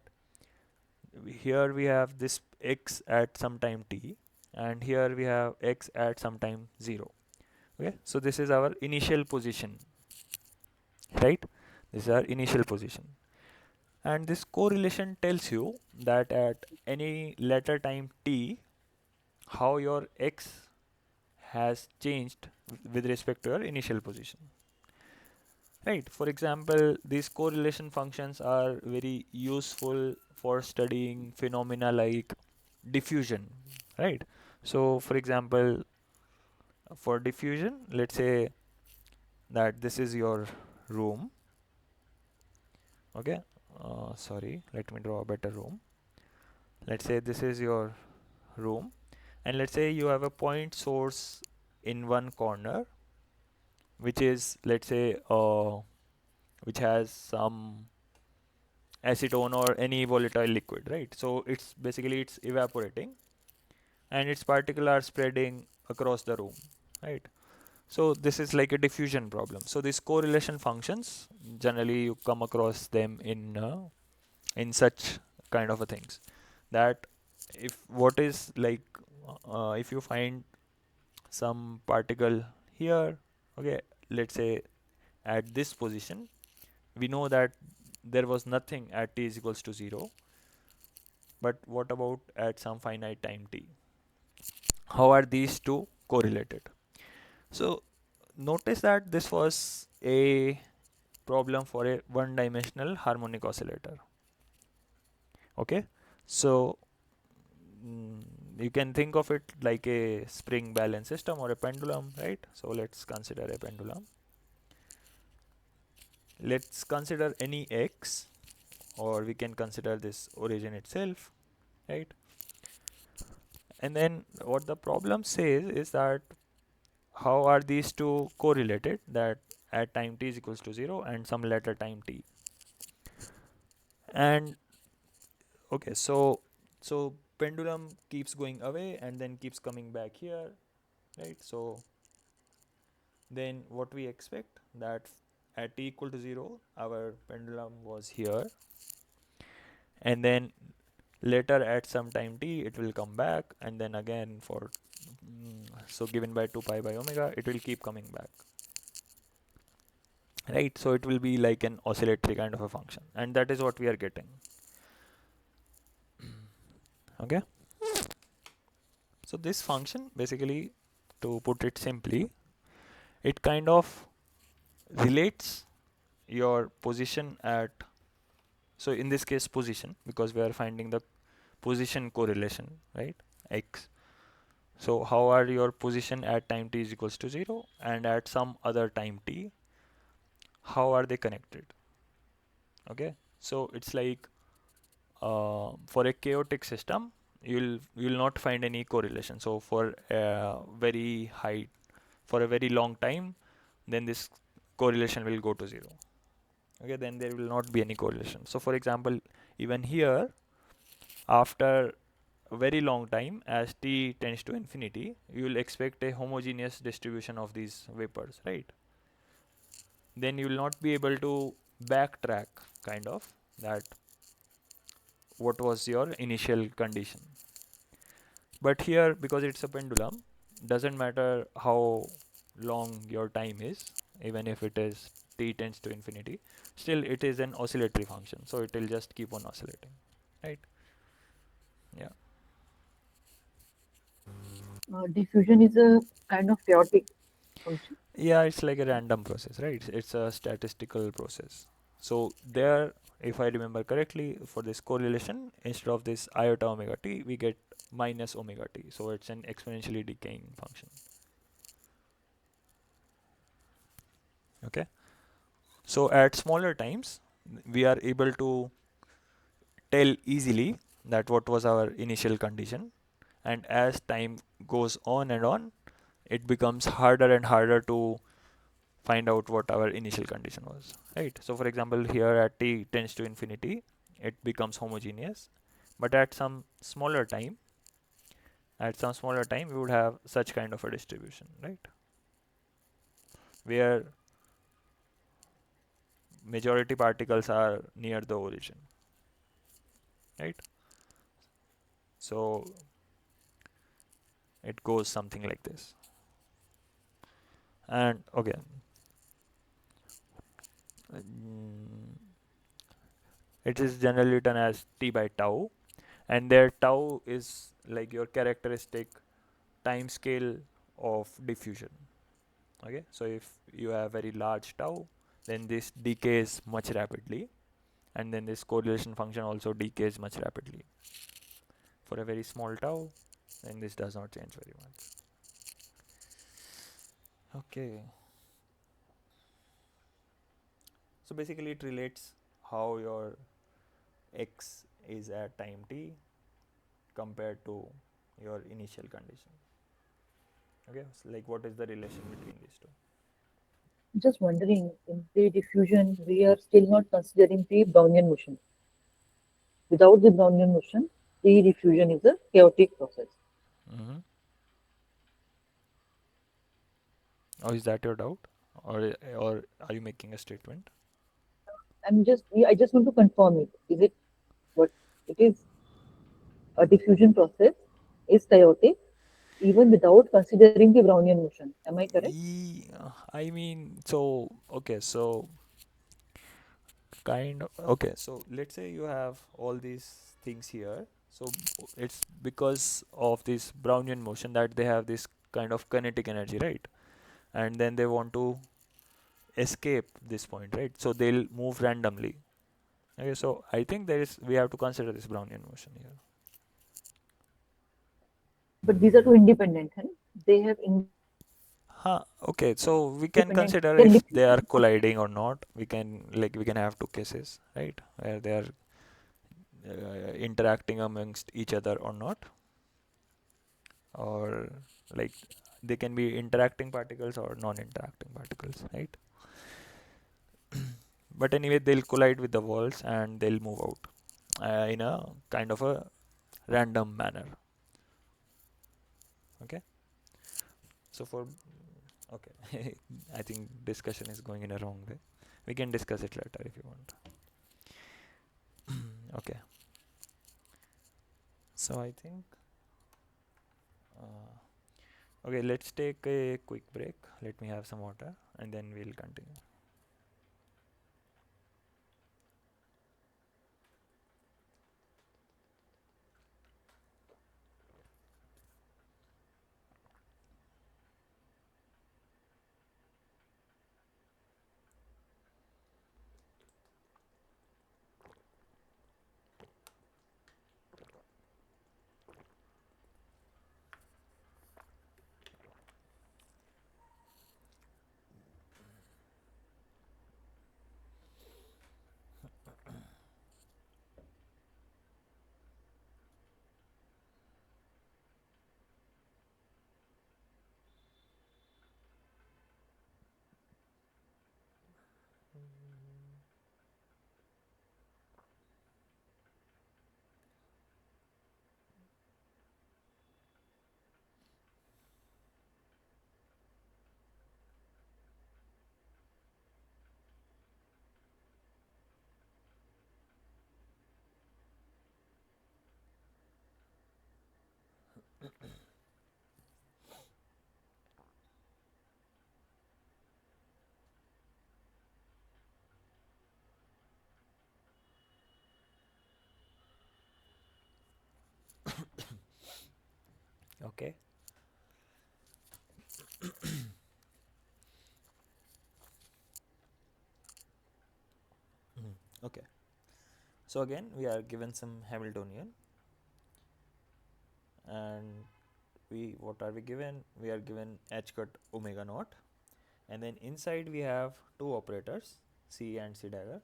here we have this x at some time t, and here we have x at some time 0. Okay, so this is our initial position, right? This is our initial position, and this correlation tells you that at any later time t, how your x has changed with respect to your initial position, right? For example, these correlation functions are very useful for studying phenomena like diffusion, right? So for example, for diffusion, let's say that this is your room. Okay, sorry, let me draw a better room. Let's say this is your room, and let's say you have a point source in one corner, which is, let's say, which has some acetone or any volatile liquid, right? So it's basically it's evaporating, and its particles are spreading across the room, right? So this is like a diffusion problem. So these correlation functions, generally you come across them in such kind of a things, that if what is like, if you find some particle here, okay, let's say at this position, we know that there was nothing at t is equals to 0. But what about at some finite time t? How are these two correlated? So notice that this was a problem for a one-dimensional harmonic oscillator. Okay, so you can think of it like a spring balance system or a pendulum, right? So let's consider a pendulum. Let's consider any x, or we can consider this origin itself, right? And then what the problem says is that how are these two correlated, that at time t is equals to 0 and some later time t. And okay, so pendulum keeps going away and then keeps coming back here, right? So then what we expect, that at t equal to 0 our pendulum was here, and then later at some time t it will come back, and then again for so given by 2 pi by omega it will keep coming back, right? So it will be like an oscillatory kind of a function, and that is what we are getting. Okay, so this function basically, to put it simply, it kind of relates your position at, so in this case position, because we are finding the position correlation, right, x. So how are your position at time t is equals to 0 and at some other time t, how are they connected? Okay, so it's like for a chaotic system you'll not find any correlation. So for very high, for a very long time, then this correlation will go to 0. Okay, then there will not be any correlation. So for example, even here, after a very long time, as t tends to infinity, you will expect a homogeneous distribution of these vapors, right? Then you will not be able to backtrack kind of that what was your initial condition. But here, because it's a pendulum, doesn't matter how long your time is, even if it is t tends to infinity, still it is an oscillatory function, so it will just keep on oscillating, right? Yeah. Diffusion is a kind of chaotic function. Yeah, it's like a random process, right? It's a statistical process. So there, if I remember correctly, for this correlation, instead of this iota omega t, we get minus omega t. So it's an exponentially decaying function. Okay. So at smaller times, we are able to tell easily that what was our initial condition. And as time goes on and on, it becomes harder and harder to find out what our initial condition was, right? So for example, here at t tends to infinity, it becomes homogeneous, but at some smaller time we would have such kind of a distribution, right, where majority particles are near the origin, right? So it goes something like this. And okay, mm, it is generally written as t by tau, and there tau is like your characteristic time scale of diffusion. Okay, so if you have very large tau, then this decays much rapidly, and then this correlation function also decays much rapidly. For a very small tau, then this does not change very much. Okay, so basically it relates how your x is at time t compared to your initial condition. Okay, so like what is the relation between these two? Just wondering, in the diffusion, we are still not considering the Brownian motion. Without the Brownian motion, the diffusion is a chaotic process. Mm-hmm. Or is that your doubt, or are you making a statement? I just want to confirm it. Is it what it is? A diffusion process is chaotic even without considering the Brownian motion. Am I correct? I mean, so okay, so kind of, okay, so let's say you have all these things here. So it's because of this Brownian motion that they have this kind of kinetic energy, right? And then they want to escape this point, right? So they'll move randomly. Okay, so I think we have to consider this Brownian motion here. But these are two independent, huh? They have Huh, okay, so we can independent. consider They're if they literally are colliding or not. We can have two cases, right? Where they are interacting amongst each other or not, or like they can be interacting particles or non-interacting particles, right? But anyway, they'll collide with the walls and they'll move out in a kind of a random manner. Okay, so for okay, I think discussion is going in a wrong way. We can discuss it later if you want. Okay, so I think okay, let's take a quick break. Let me have some water and then we'll continue. Okay. Okay. So again, we are given some Hamiltonian, and what are we given? We are given h cut omega naught, and then inside we have two operators, C and C dagger.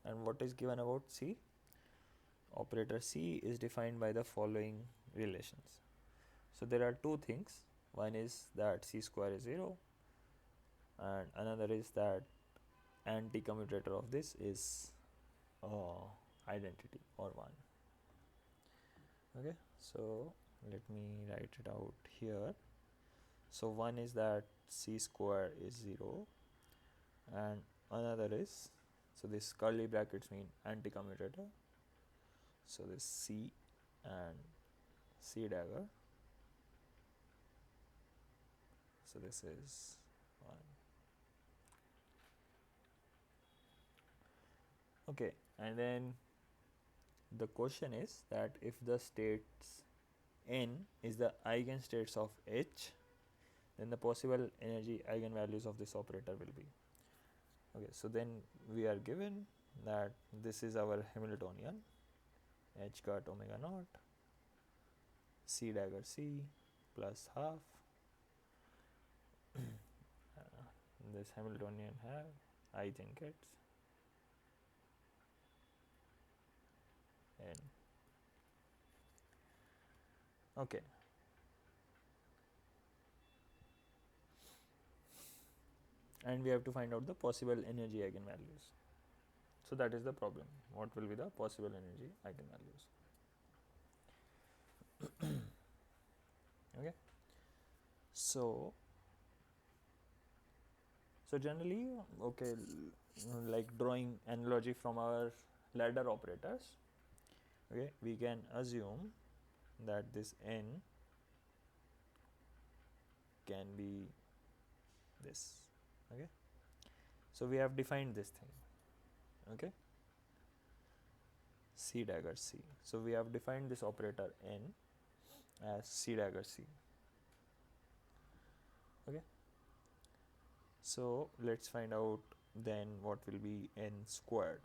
And what is given about C? Operator C is defined by the following relations. So there are two things. One is that C square is 0, and another is that anti-commutator of this is identity or 1. Okay, so let me write it out here. So one is that C square is 0, and another is, so this curly brackets mean anti-commutator, so this C and C dagger, so this is 1. Okay, and then the question is that if the states n is the eigenstates of H, then the possible energy eigenvalues of this operator will be. Okay, so then we are given that this is our Hamiltonian, h cut omega naught C dagger C plus half this Hamiltonian have, I think it's n. Okay, and we have to find out the possible energy eigenvalues. So that is the problem. What will be the possible energy eigenvalues? Okay, so generally, okay, like drawing analogy from our ladder operators, okay, we can assume that this n can be this. Okay, so we have defined this thing. Okay, C dagger C. So we have defined this operator n as C dagger C. Okay, so let's find out then what will be n squared.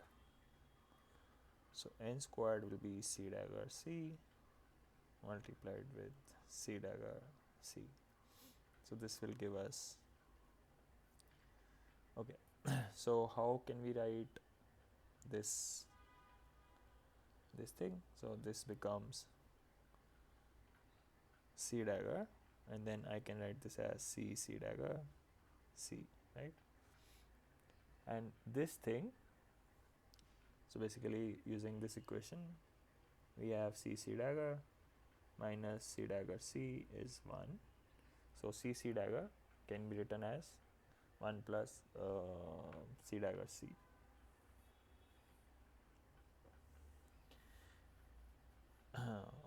So n squared will be C dagger C multiplied with C dagger C. So this will give us, okay, so how can we write this thing? So this becomes C dagger, and then I can write this as C dagger C, right? And this thing, so basically using this equation, we have C dagger minus C dagger C is 1. So C dagger can be written as 1 plus C dagger C.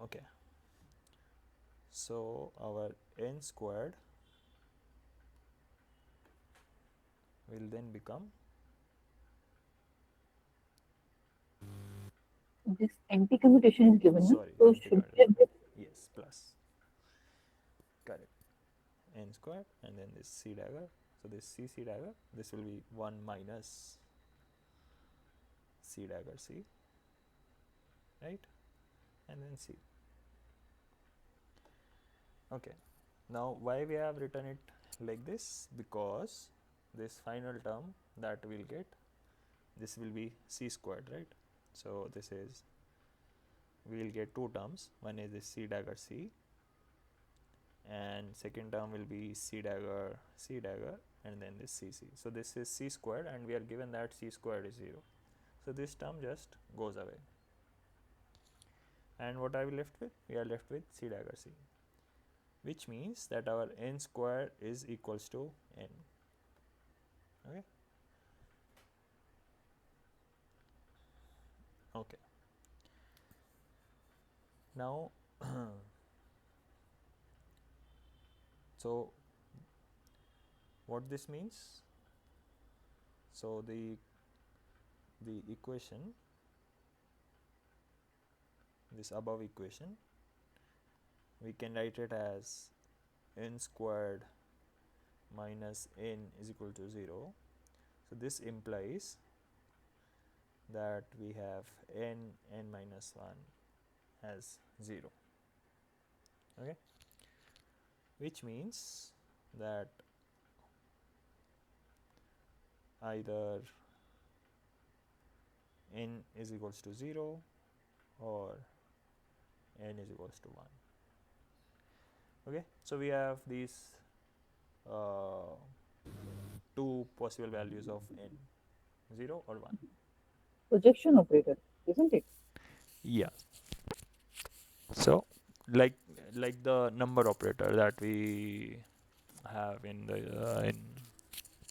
Okay, so our n squared will then become, This anti-commutation is given, na? sorry, So should anti-card is there not, be yes, plus, correct, n squared and then this C dagger. So this C dagger, this will be 1 minus C dagger C, right? And then C. Okay, now why we have written it like this? Because this final term that we'll get, this will be C squared, right? So this is, we will get two terms. One is this C dagger C, and second term will be C dagger and then this CC. So this is C squared, and we are given that C squared is 0. So this term just goes away. And what are we left with? We are left with C dagger C, which means that our n square is equals to n. Okay. Okay. Now, so what this means? So the equation, this above equation, we can write it as n squared minus n is equal to 0. So this implies that we have n minus 1 as 0. Okay, which means that either n is equals to 0 or n is equals to 1. Okay, so we have these uh, two possible values of n, 0 or 1. projection operator, isn't it? Yeah, so like the number operator that we have in the in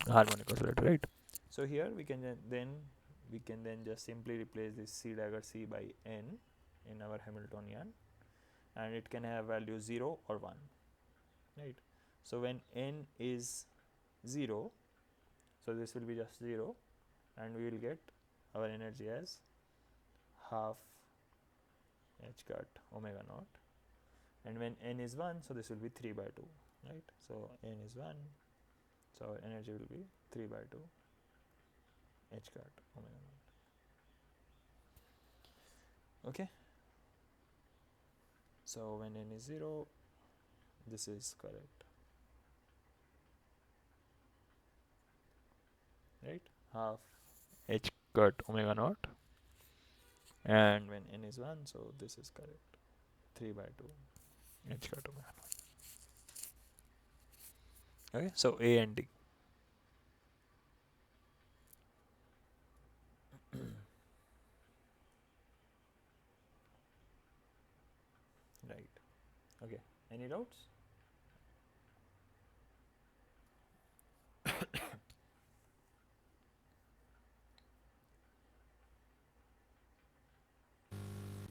harmonic oscillator, right? So here we can then just simply replace this C dagger C by n in our Hamiltonian, and it can have value 0 or 1, right? So when n is 0, so this will be just 0, and we will get our energy as half h cut omega naught. And when n is 1, so this will be 3 by 2, right? So n is 1, so our energy will be 3 by 2 h cut omega naught. Okay, so when n is 0, this is correct, right? Half h cut omega naught. And when n is 1, so this is correct, 3 by 2 h cut omega naught. Okay, so A and D. Right. Okay, any doubts?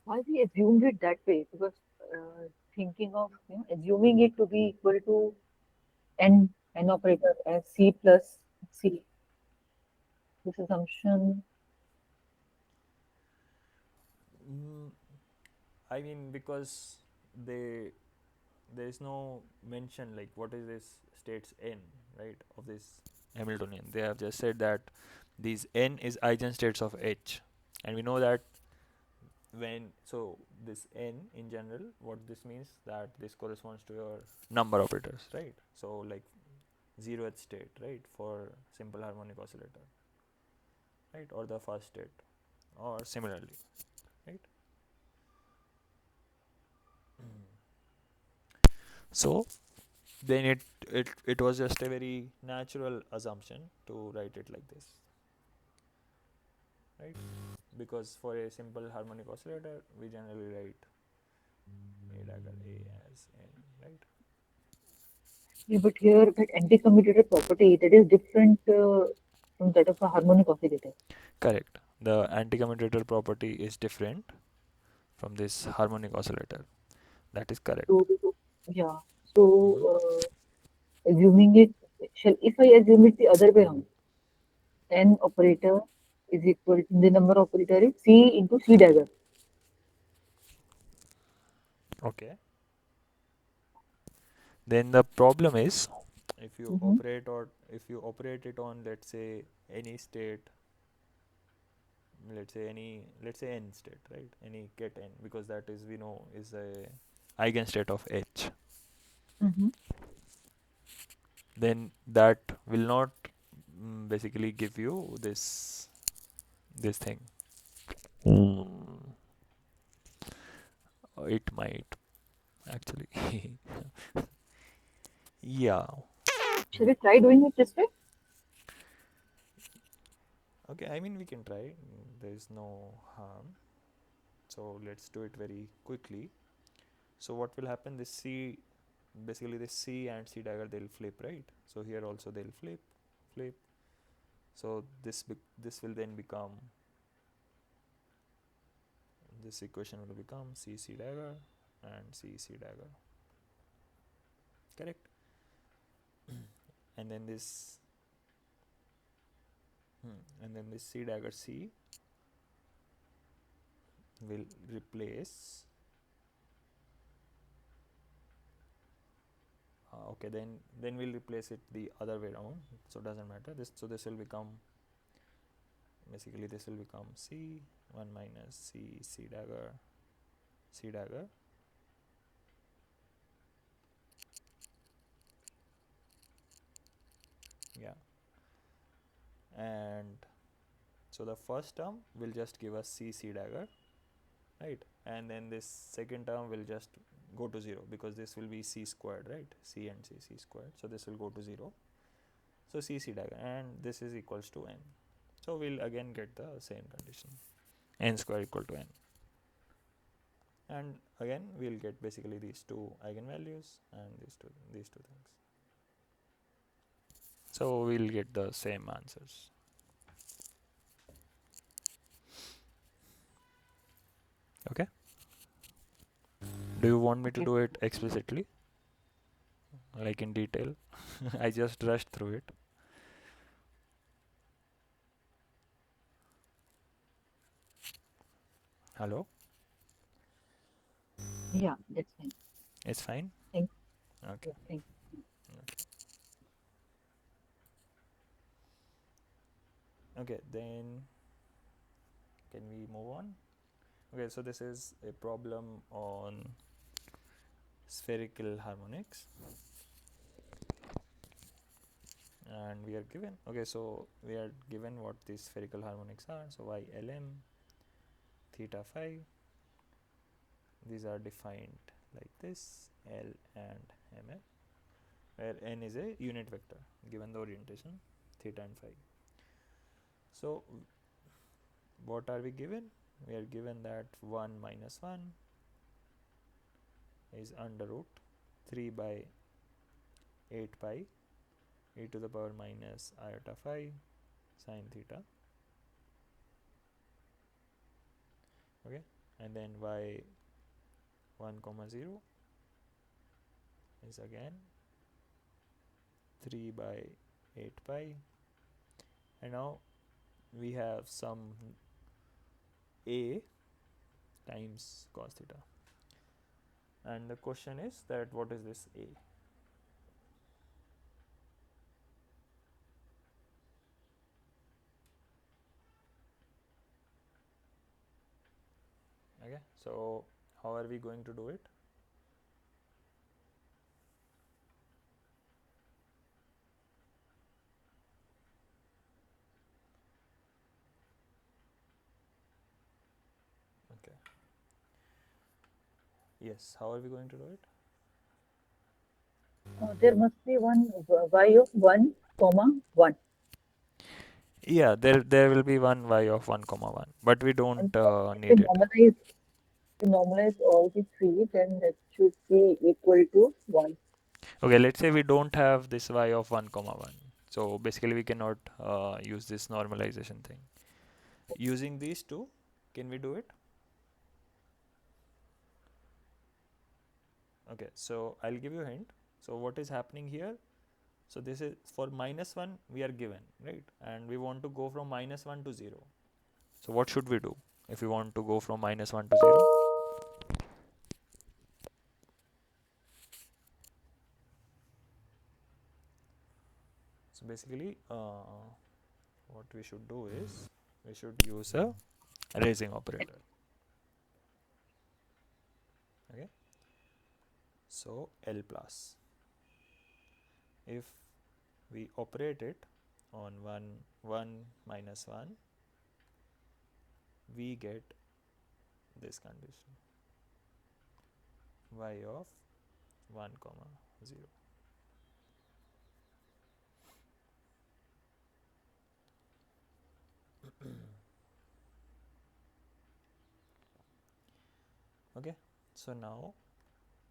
Why we assumed it that way? Because thinking of assuming it to be equal to n operator as C plus C. This assumption. Mm, I mean, because they there is no mention like what is this states n, right, of this Hamiltonian. They have just said that these n is eigenstates of H, and we know that when so this n in general, what this means that this corresponds to your number operators, right? So like zeroth state, right, for simple harmonic oscillator, right, or the first state, or similarly, right? So then it was just a very natural assumption to write it like this, right? Because for a simple harmonic oscillator, we generally write a dagger a as n, right? Yeah, but here that anti-commutator property that is different from that of a harmonic oscillator. Correct. The anti-commutator property is different from this harmonic oscillator. That is correct. So yeah. So Mm-hmm. assuming it, shall if I assume it the other way around, n operator is equal to the number operator is C into C dagger. Okay. Then the problem is Mm-hmm. if you operate it on, let's say, any state, let's say n state, right? Any get n, because that is, we know, is a eigenstate of H. Mm-hmm. Then that will not basically give you this thing. Mm. It might actually. Yeah. Shall we try doing it this way? Okay, I mean, we can try. There is no harm. So let's do it very quickly. So what will happen? This C, basically this C and C dagger, they'll flip, right? So here also they'll flip. So this will then become, this equation will become C C dagger and C C dagger. Correct. And then this, and then this C dagger C will replace. Okay, then we'll replace it the other way around. So doesn't matter. This will become, basically this will become C 1 minus C C dagger C dagger. Yeah, and so the first term will just give us C C dagger, right? And then this second term will just go to 0, because this will be C squared, right? C and C squared. So this will go to 0. So C C dagger, and this is equals to n. So we'll again get the same condition, n square equal to n. And again we'll get basically these two eigenvalues and these two things. So we'll get the same answers. Okay. Do you want me to Okay. do it explicitly, like in detail? I just rushed through it. Hello? Yeah, that's fine. It's fine? Thank Okay. yeah, thank Okay. Okay, then can we move on? Okay, so this is a problem on spherical harmonics, and we are given, okay, so we are given what these spherical harmonics are. So y lm theta phi, these are defined like this, L and ml, where n is a unit vector given the orientation theta and phi. So what are we given? We are given that 1 minus 1 is under root 3 by 8 pi e to the power minus iota phi sine theta. Okay, and then y 1 comma 0 is again 3 by 8 pi, and now we have some a times cos theta. And the question is that what is this A? Okay, so how are we going to do it? Okay, yes, how are we going to do it? There must be one y of 1, comma 1. Yeah, there will be one y of 1 comma 1, but we And don't if we need it. normalize all the three, then that should be equal to 1. Okay, let's say we don't have this y of 1 comma 1. So basically we cannot use this normalization thing. Using these two, can we do it? Okay, so I'll give you a hint. So what is happening here? So this is for minus 1 we are given, right? And we want to go from minus 1 to 0. So what should we do if we want to go from minus 1 to 0? So basically what we should do is we should use a raising operator. Okay, so L plus. If we operate it on 1 minus 1, we get this condition y of 1 comma 0. Okay, so now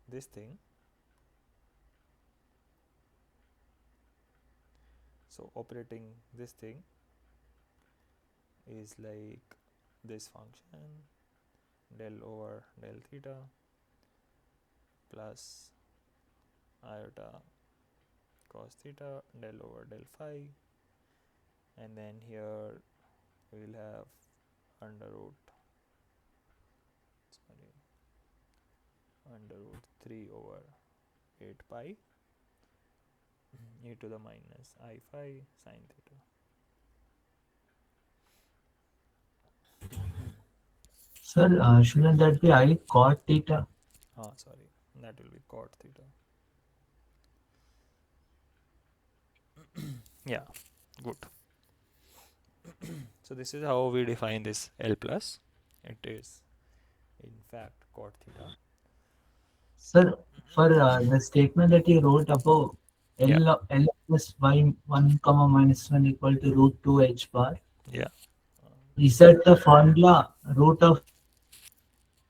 this thing, so operating this thing is like this function del over del theta plus iota cos theta del over del phi, and then here we will have under root, sorry, under root 3 over 8 pi e to the minus I phi sin theta. Sir, shouldn't that be I cot theta? Sorry, that will be cot theta. Yeah, good. So this is how we define this L plus. It is in fact cot theta. Sir, for the statement that you wrote above, Yeah, L plus y 1 comma minus 1 equal to root 2 h bar. yeah. Is that the formula root of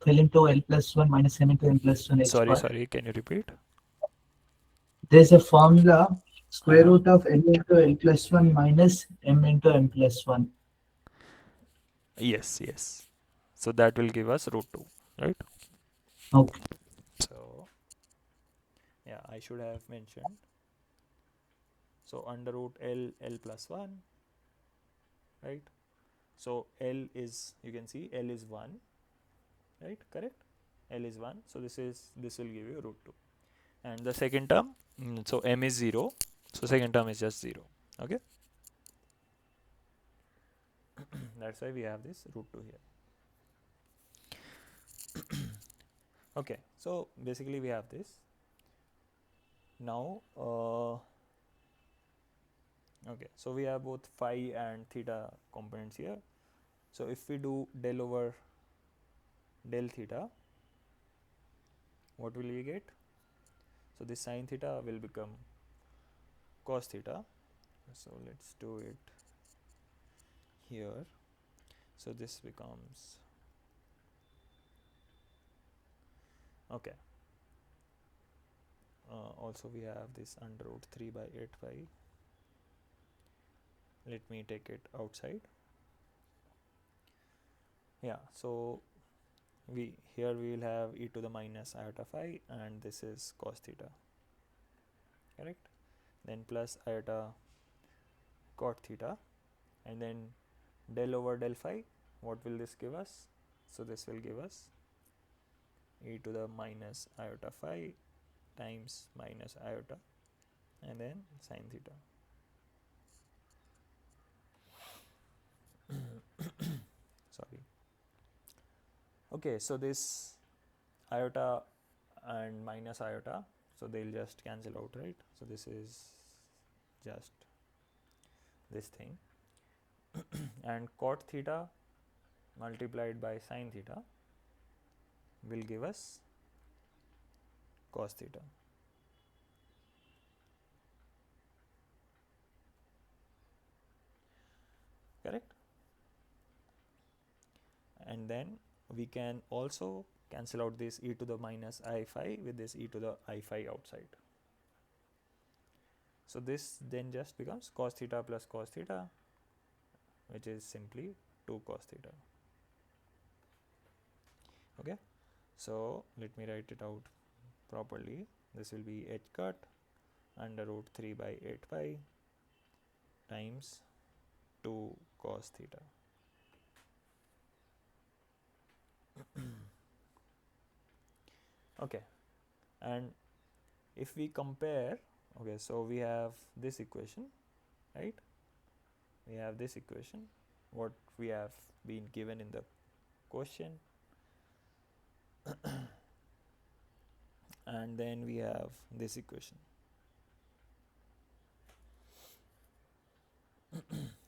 L into L plus 1 minus m into n plus 1 h bar? Sorry, can you repeat? There's a formula square Uh-huh. root of L into L plus 1 minus m into n plus 1. Yes, yes. So that will give us root 2, right? Okay. So yeah, I should have mentioned. So under root L plus 1, right? So L is, you can see L is 1, right? Correct? L is 1. So this will give you root 2. And the second term, so M is 0. So second term is just 0. Okay? That's why we have this root 2 here. Okay, so basically we have this. Now, okay, so we have both phi and theta components here. So if we do del over del theta, what will we get? So this sin theta will become cos theta. So let's do it here. So this becomes, okay. Also we have this under root 3 by 8 pi. Let me take it outside. Yeah, so we will have e to the minus iota phi, and this is cos theta, correct? Then plus iota cot theta, and then del over del phi, what will this give us? So this will give us e to the minus iota phi times minus iota and then sine theta. Sorry. Okay, so this iota and minus iota, so they'll just cancel out, right? So this is just this thing and cot theta multiplied by sine theta will give us cos theta. Correct? And then we can also cancel out this e to the minus I phi with this e to the I phi outside. So this then just becomes cos theta plus cos theta, which is simply 2 cos theta. Okay, so let me write it out properly. This will be h cut under root 3 by 8 pi times 2 cos theta. Okay, and if we compare, okay, so we have this equation, right? We have this equation, what we have been given in the question, and then we have this equation.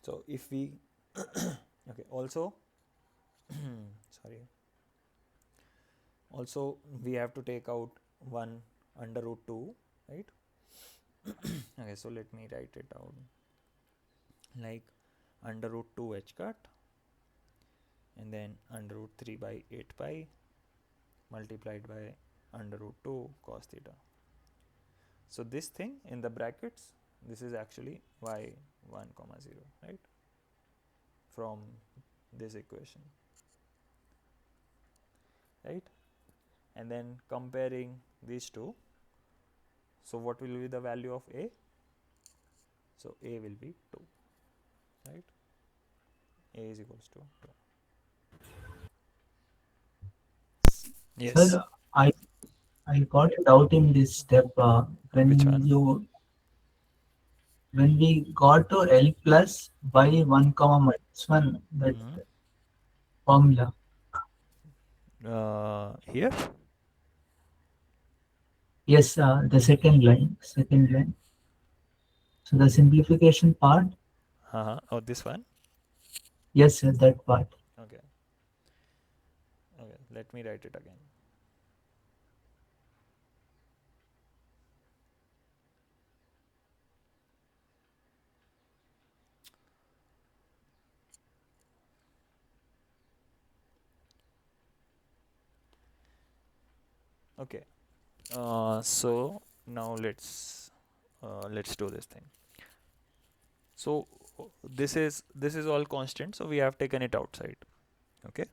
So if we okay, also sorry, also we have to take out 1 under root 2, right? Okay, so let me write it down like under root 2 h cut and then under root 3 by 8 pi multiplied by under root 2 cos theta. So this thing in the brackets, this is actually y1 comma 0, right, from this equation, right? And then comparing these two, so what will be the value of a? So a will be 2, right? A is equals to 2. Yes. Sir, I got a doubt in this step. Which When one? we got to L plus by 1 comma minus 1, that Mm-hmm. formula. Here? Yes, the second line. Second line. So the simplification part. Oh, this one? Yes, sir, that part. Okay. Okay, let me write it again. Okay. So now let's do this thing. So this is all constant, so we have taken it outside. Okay.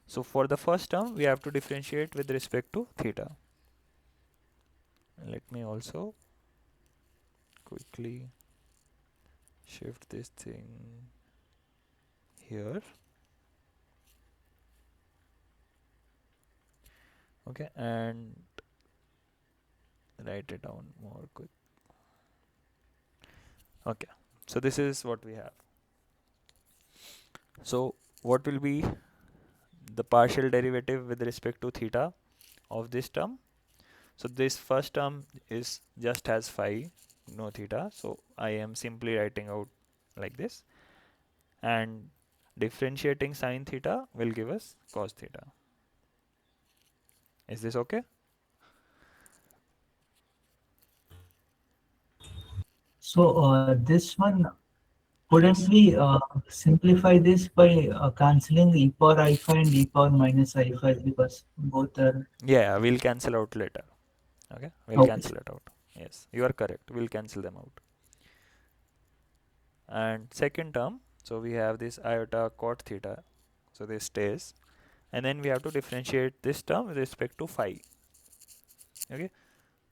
So for the first term, we have to differentiate with respect to theta. Let me also quickly shift this thing here. Okay, and write it down more quick. Okay, so this is what we have. So what will be the partial derivative with respect to theta of this term? So this first term is just has phi, no theta. So I am simply writing out like this, and differentiating sine theta will give us cos theta. Is this okay? So this one, couldn't Yes. we simplify this by cancelling e power I phi and e power minus I phi because both are Yeah, we'll cancel out later. Okay, we'll okay. cancel it out. Yes, you are correct. We'll cancel them out. And second term, so we have this iota cot theta. So this stays. And then we have to differentiate this term with respect to phi. Okay,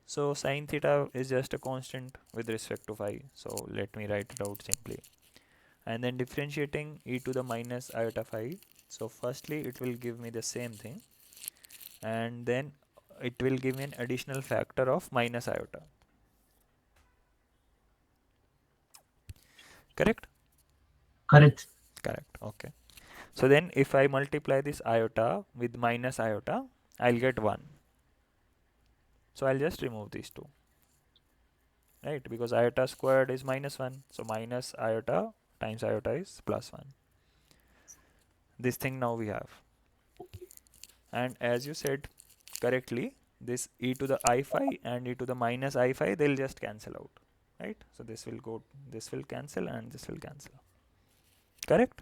so sine theta is just a constant with respect to phi. So let me write it out simply. And then differentiating e to the minus iota phi. So firstly, it will give me the same thing. and then it will give me an additional factor of minus iota. Correct? Correct. Correct. Okay. So then if I multiply this iota with minus iota, I'll get 1. So I'll just remove these two, right? Because iota squared is minus 1. So minus iota times iota is plus 1. This thing now we have. And as you said correctly, this e to the I phi and e to the minus I phi, they'll just cancel out, right? So this will go, this will cancel and this will cancel. Correct?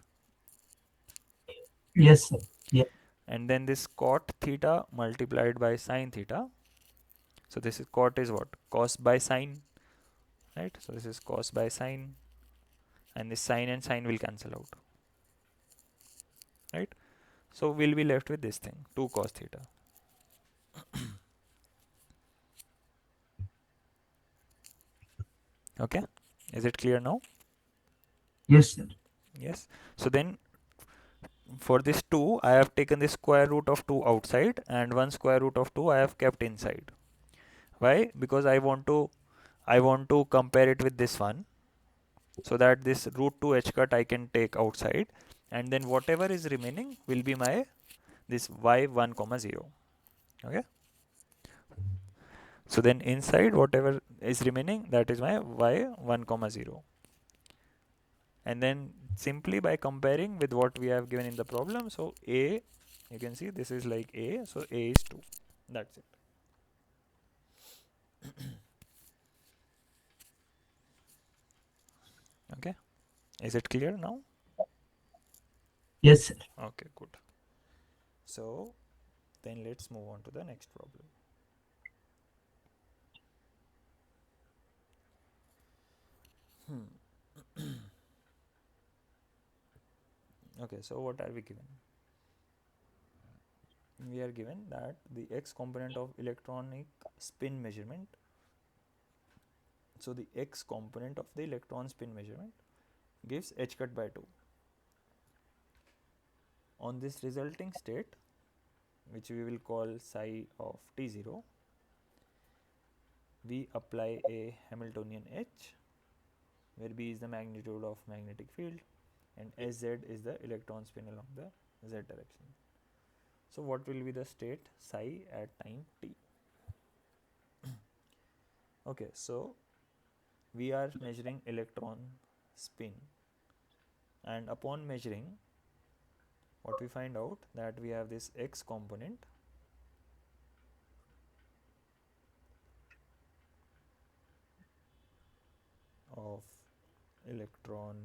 Yes, sir. Yeah. And then this cot theta multiplied by sine theta. So this is cot is what? Cos by sine, right? So this is cos by sine, and this sine and sine will cancel out, right? So we'll be left with this thing, 2 cos theta. Okay, is it clear now? Yes, sir. Yes. So then for this 2, I have taken the square root of 2 outside, and 1 square root of 2 I have kept inside. Why? Because I want to compare it with this one, so that this root 2 h cut I can take outside, and then whatever is remaining will be my this y1 comma 0. Okay, so then inside whatever is remaining, that is my y1 comma 0, and then simply by comparing with what we have given in the problem, so a, you can see this is like a, so a is 2. That's it. Okay, is it clear now? Yes, sir. Okay, good. So then let's move on to the next problem. Okay, so what are we given? We are given that the x component of electronic spin measurement, so the x component of the electron spin measurement gives h cut by 2. On this resulting state, which we will call psi of t0, we apply a Hamiltonian h, where b is the magnitude of magnetic field and sz is the electron spin along the z direction. So what will be the state psi at time t? Okay, so we are measuring electron spin, and upon measuring, what we find out that we have this x component of electron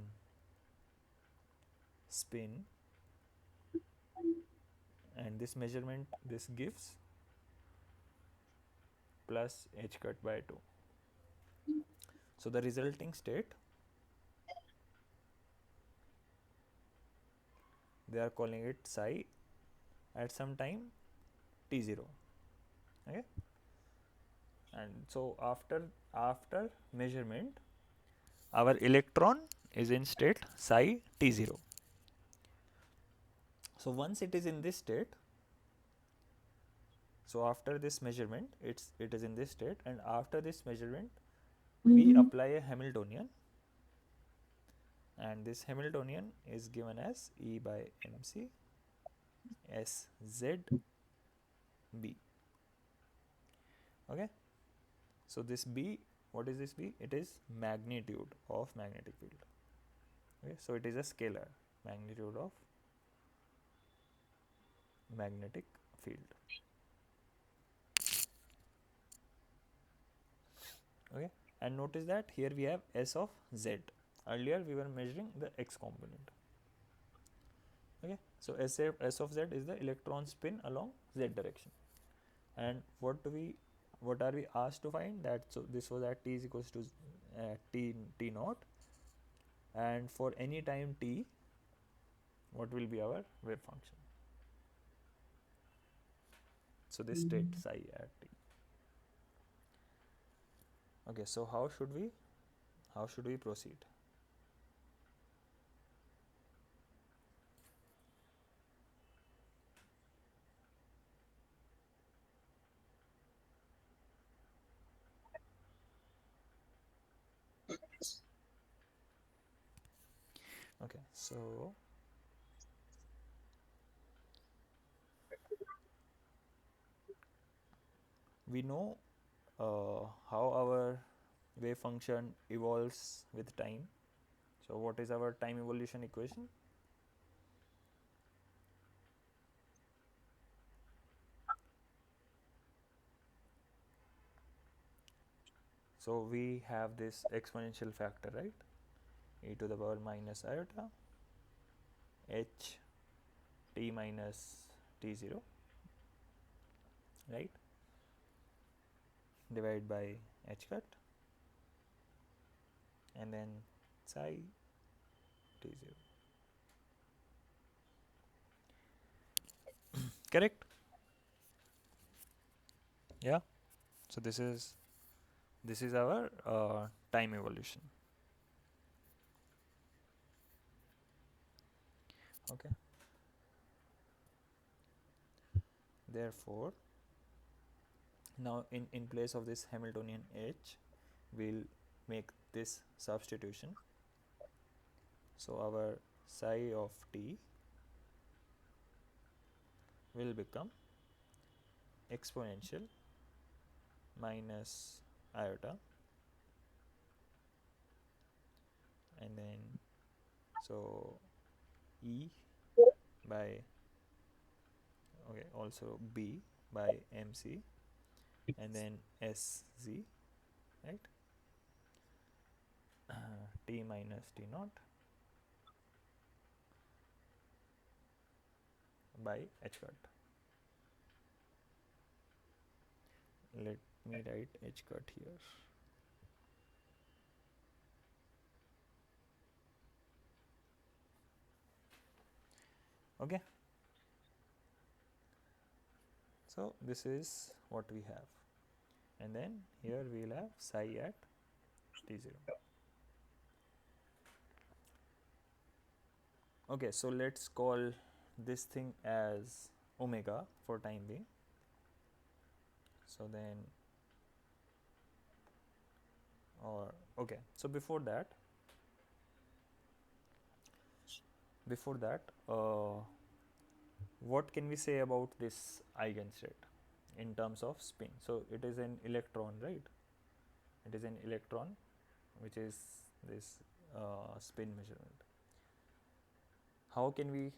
spin, and this measurement, this gives plus h cut by 2. So the resulting state, they are calling it psi at some time t0. Okay, and so after measurement, our electron is in state psi t0. So once it is in this state, so after this measurement, it is in this state, and after this measurement, we apply a Hamiltonian, and this Hamiltonian is given as E by mc S Z B. Okay, so this B, what is this B? It is magnitude of magnetic field. Okay, so it is a scalar, magnitude of magnetic field. Okay, and notice that here we have S of Z. Earlier we were measuring the x component. Okay, so S of Z is the electron spin along Z direction. And what are we asked to find? That so this was at t is equals to t naught, and for any time t, what will be our wave function? So this state psi at t. Okay, so how should we proceed? Okay, so we know how our wave function evolves with time. So what is our time evolution equation? So we have this exponential factor, right? E to the power minus iota h t minus t0, right? Divided by h cut and then psi t0. Correct? Yeah. So this is our time evolution. Okay. Therefore, now in place of this Hamiltonian h, we'll make this substitution. So our psi of t will become exponential minus iota, and then so e by, okay, also b by mc, and then sz, right? T minus t naught by h cut. Let me write h cut here. Okay, so this is what we have, and then here we'll have psi at t0. Okay, so let's call this thing as omega for time being. So then, or okay, so before that, what can we say about this eigenstate in terms of spin? So it is an electron, right? It is an electron, which is this spin measurement. How can we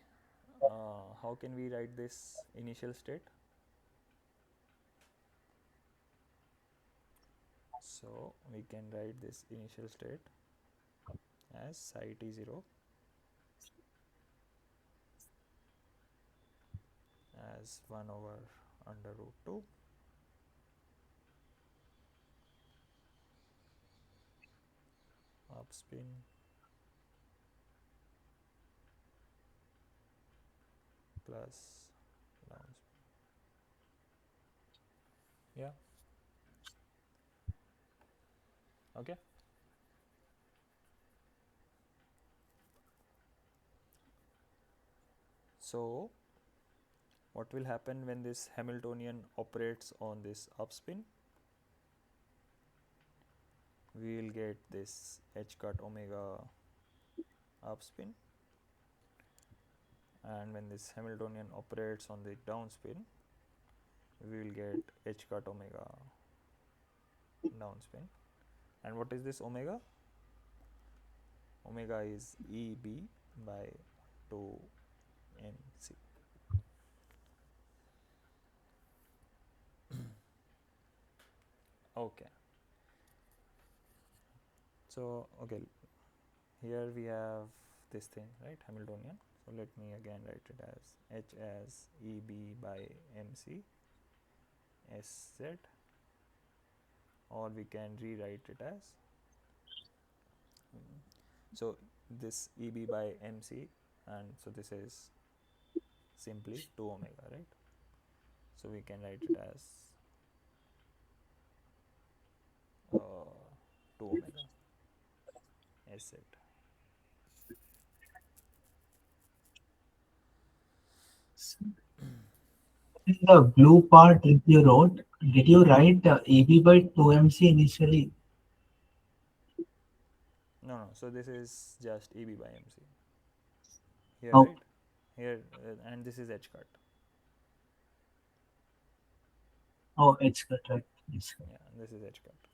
write this initial state? So we can write this initial state as psi t0 as 1 over under root 2 up spin plus down spin. Yeah. Okay. So what will happen when this Hamiltonian operates on this upspin? We will get this h cut omega upspin, and when this Hamiltonian operates on the downspin, we will get h cut omega downspin. And what is this omega? Omega is EB by 2mc. Okay. So okay, here we have this thing, right, Hamiltonian. So let me again write it as h as EB by mc sz, or we can rewrite it as so this EB by mc, and so this is simply 2 omega, right? So we can write it as 2 omega sz. In the blue part that you wrote, did you write AB by 2MC initially? No, so this is just EB by mc. here, Oh, right? Here, and this is h cut. oh, it's cut, right? It's cut. Yeah, this is h cut.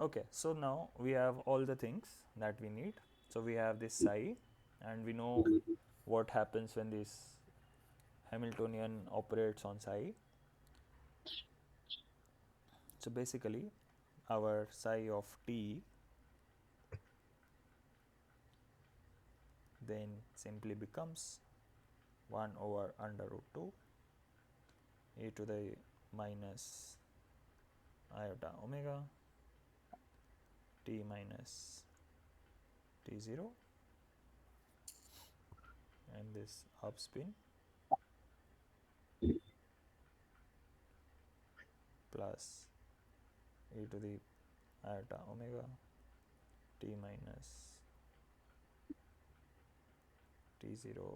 Okay, so now we have all the things that we need. So we have this psi, and we know what happens when this Hamiltonian operates on psi. So basically, our psi of t then simply becomes 1 over under root 2 e to the minus iota omega t minus t0, and this up spin plus e to the iota omega t minus t0,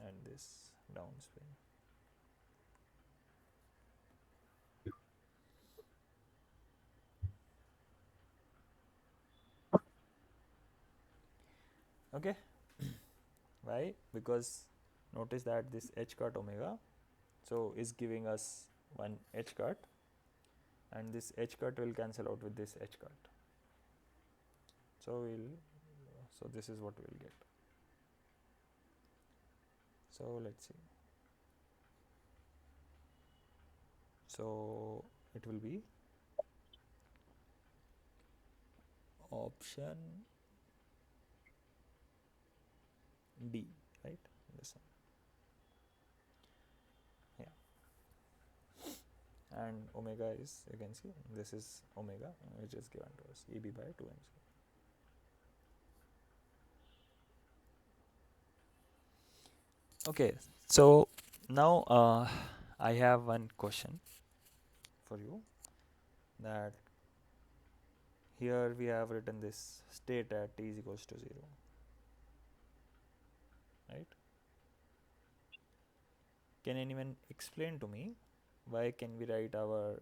and this down spin. Okay, why? Because notice that this h cut omega so is giving us one h cut, and this h cut will cancel out with this h cut. So this is what we'll get. So let's see. So it will be option D, right? This one. Yeah. And omega is, you can see, this is omega, which is given to us, EB by 2m square. Okay, so now I have one question for you, that here we have written this state at t is equals to 0, right? Can anyone explain to me why can we write our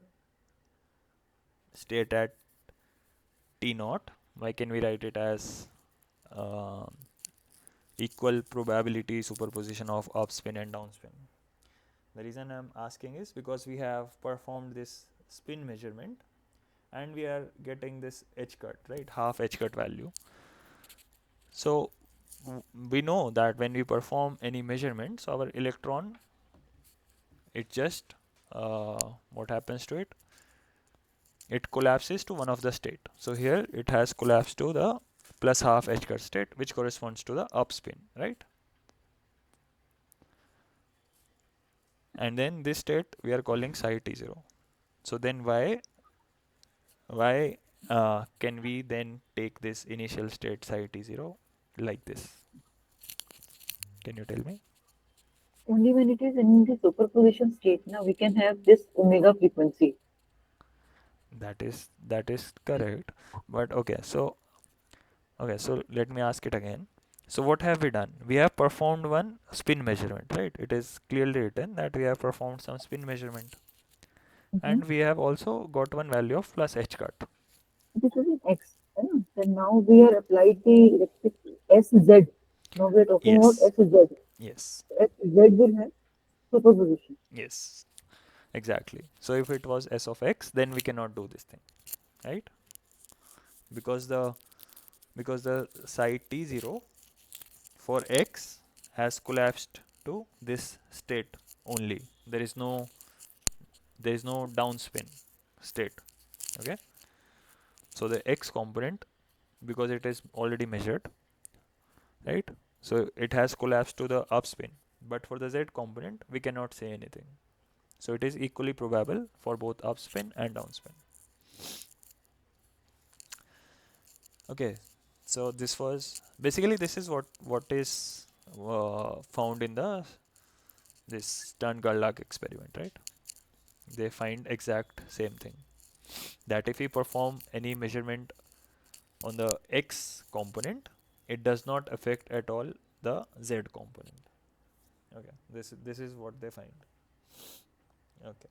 state at t naught? Why can we write it as um equal probability superposition of upspin and downspin? The reason I'm asking is because we have performed this spin measurement and we are getting this h cut, right? Half h cut value. So we know that when we perform any measurements, our electron, it just what happens to it? It collapses to one of the state. So here it has collapsed to the plus half h cut state, which corresponds to the upspin, right? And then this state we are calling psi t0. So then why can we then take this initial state psi t0 like this? Can you tell me? Only when it is in the superposition state, now we can have this omega frequency. That is correct. But okay, so let me ask it again. So what have we done? We have performed one spin measurement, right? It is clearly written that we have performed some spin measurement, Mhm. and we have also got one value of plus h cut. This is in X. Then now we are applied the electric SZ. Now we are talking about Yes, SZ. yes, SZ will have superposition. yes, exactly. So if it was s of x, then we cannot do this thing, right? Because the site t0 for x has collapsed to this state only. There is no downspin state. Okay, so the x component, because it is already measured, right? So it has collapsed to the upspin, but for the z component we cannot say anything. So it is equally probable for both upspin and downspin. Okay, so this was basically, this is what is found in the this Stern-Gerlach experiment, right? They find exact same thing, that if we perform any measurement on the x component, it does not affect at all the z component. Okay, this is what they find. Okay,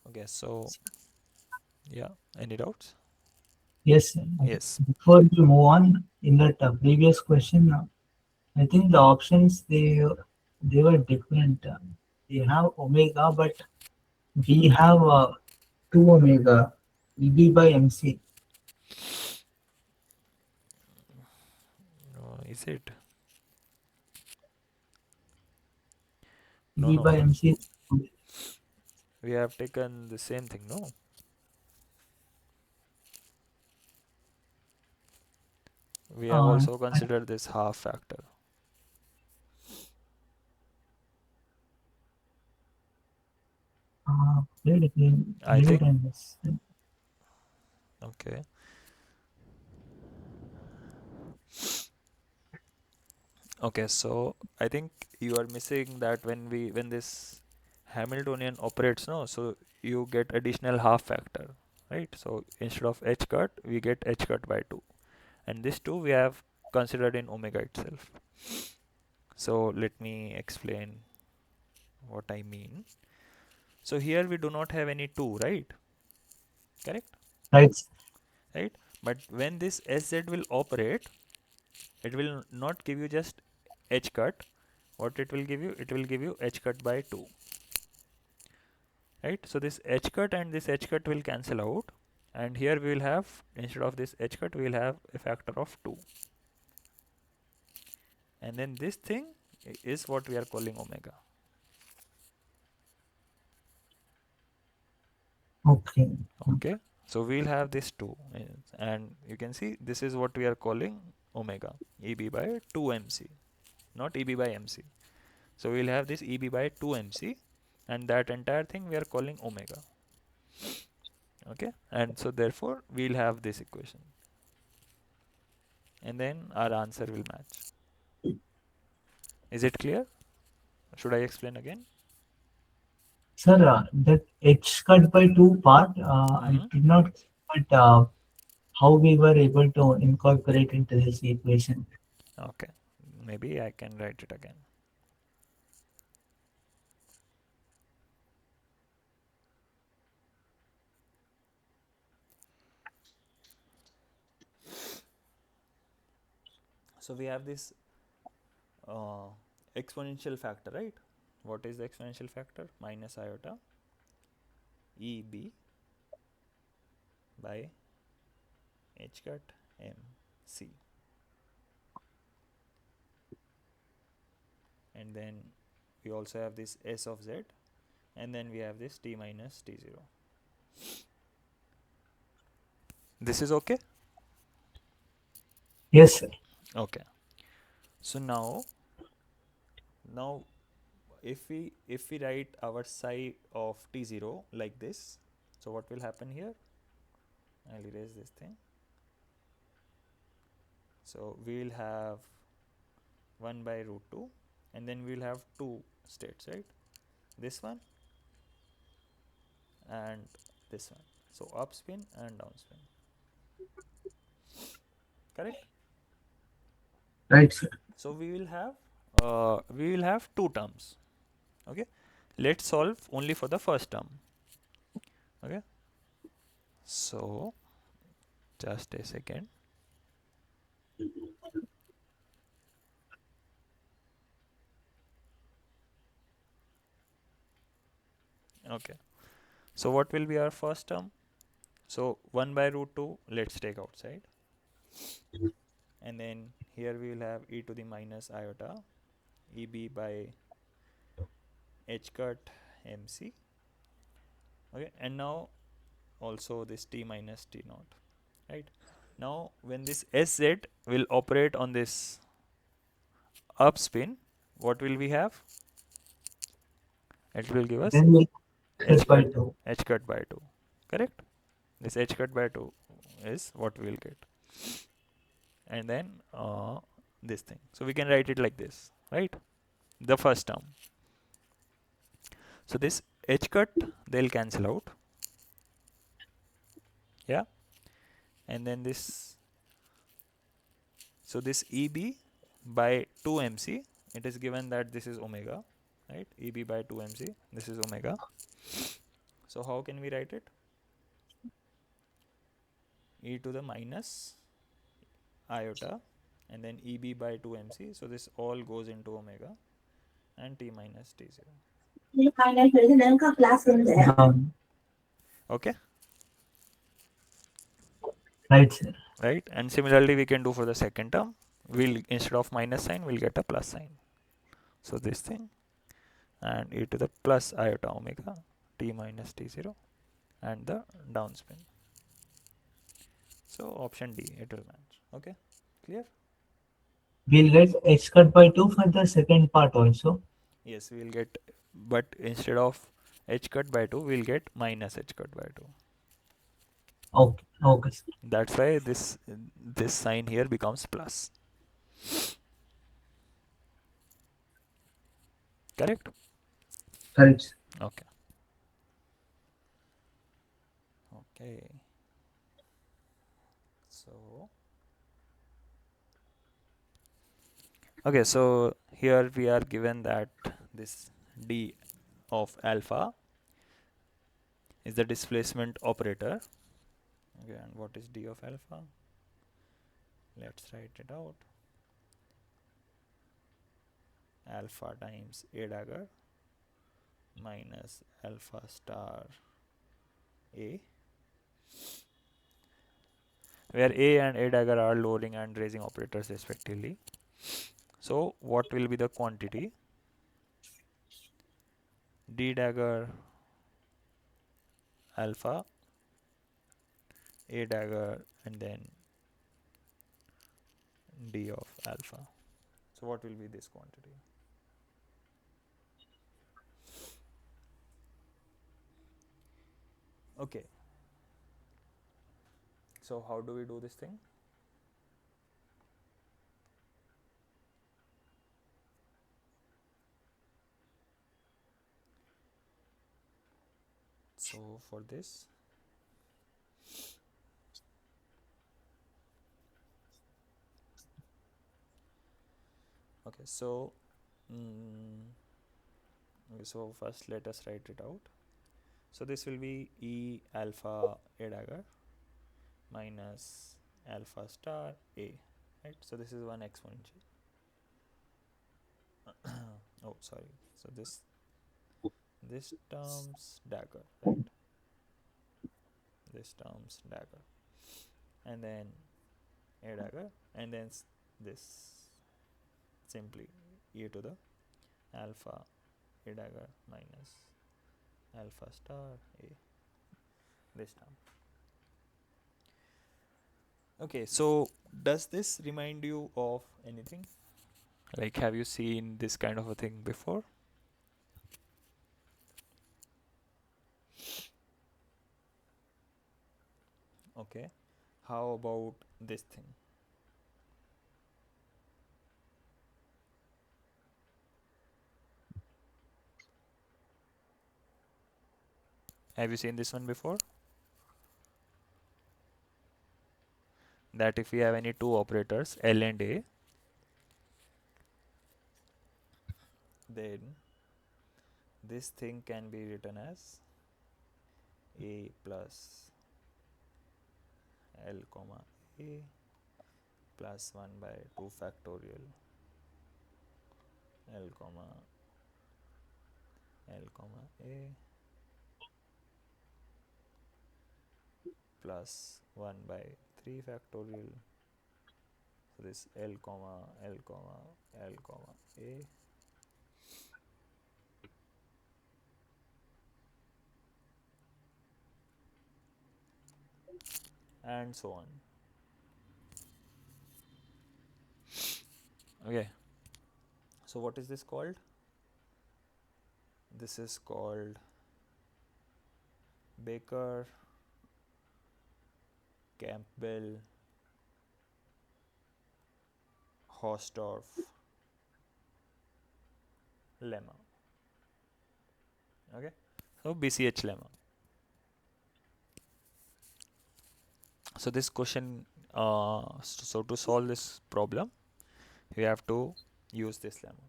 okay, so yeah, any doubts? Yes, Yes. before we move on, in that previous question, I think the options they were different. They have omega, but we have 2 omega, EB by MC. Is it? No, EB no. by MC. We have taken the same thing, no? We have Uh, also considered this half factor. I wait think. and this. Okay. Okay, so I think you are missing that when this Hamiltonian operates, no, so you get additional half factor, right? So instead of h cut, we get h cut by 2. And this 2 we have considered in omega itself. So let me explain what I mean. So here we do not have any 2, right? Correct? Right. Right? But when this sz will operate, it will not give you just h cut. What it will give you? It will give you h cut by 2. Right? So this h cut and this h cut will cancel out. And here we will have, instead of this h cut, we will have a factor of 2. And then this thing is what we are calling omega. Okay. Okay, so we'll have this 2, and you can see this is what we are calling omega, eb by 2 mc, not eb by mc. So we'll have this eb by 2 mc, and that entire thing we are calling omega. Okay, and so therefore we'll have this equation, and then our answer will match. Is it clear? Should I explain again? Sir, that H cut by 2 part, I Mm-hmm. did not, but how we were able to incorporate into this equation. Okay, maybe I can write it again. So we have this uh, exponential factor, right? What is the exponential factor? Minus iota eb by h cut mc, and then we also have this s of z, and then we have this t minus t0. This is okay? Yes, sir. Okay, so now if we write our psi of t0 like this, so what will happen here? I'll erase this thing. So we'll have 1 by root 2, and then we'll have two states, right? This one and this one. So up spin and down spin. Correct? Right, sir. So we will have two terms. Okay. Let's solve only for the first term. Okay. So just a second. Okay. So what will be our first term? So 1 by root 2, let's take outside. And then here we will have e to the minus iota eb by h cut mc. Okay. And now also this t minus t naught. Right. Now when this sz will operate on this up spin, what will we have? It will give us Then we h cut by cut 2. h cut by 2. Correct? This h cut by 2 is what we will get. And then this thing. So we can write it like this, right? The first term. So this h cut, they'll cancel out. Yeah. And then this, so this eb by 2 mc, it is given that this is omega, right? eb by 2 mc, this is omega. So how can we write it? e to the minus iota, and then eb by 2mc. So this all goes into omega and t minus t0. Okay, Right, sir. right? And similarly we can do for the second term. We'll, instead of minus sign, we'll get a plus sign. So this thing, and e to the plus iota omega t minus t0, and the downspin. So option D, it will match. Okay, clear? We'll get h cut by 2 for the second part also. Yes, we'll get, but instead of h cut by 2, we'll get minus h cut by 2. Okay, okay, sir. That's why this sign here becomes plus. Correct? Correct, sir. Okay. Okay. So okay, so here we are given that this d of alpha is the displacement operator. Okay, and what is d of alpha? Let's write it out. Alpha times a dagger minus alpha star a, where a and a dagger are lowering and raising operators respectively. So what will be the quantity? D dagger alpha, a dagger, and then d of alpha. So what will be this quantity? Okay, so how do we do this thing? So for this, okay, so okay, so first let us write it out. So this will be E alpha a dagger minus alpha star a, right? So this is one exponential. Oh, sorry. So this terms dagger, right? This terms dagger, and then a dagger, and then this simply e to the alpha a dagger minus alpha star a, this term. Okay, so does this remind you of anything? Like, have you seen this kind of a thing before? Okay, how about this thing? Have you seen this one before? That if we have any two operators L and A, then this thing can be written as A plus L comma A plus 1 by 2 factorial L comma L comma A plus 1 by 3 factorial. So this L comma L comma L comma A, and so on. Okay, so what is this called? This is called Baker Campbell Hausdorff lemma. Okay, so BCH lemma. So this question, so to solve this problem, we have to use this lemma.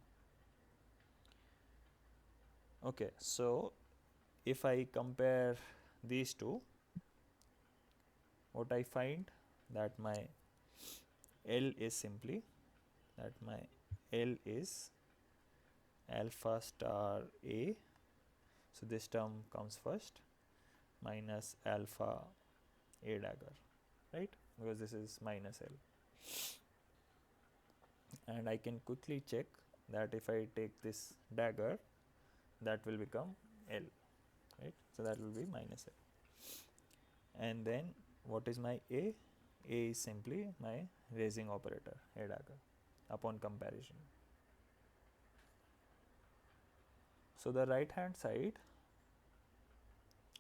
Okay, so if I compare these two, what I find, that my L is simply that my L is alpha star A, so this term comes first, minus alpha A dagger, right, because this is minus L. And I can quickly check that if I take this dagger, that will become L, right, so that will be minus L. And then what is my A? A is simply my raising operator, A dagger, upon comparison. So the right hand side,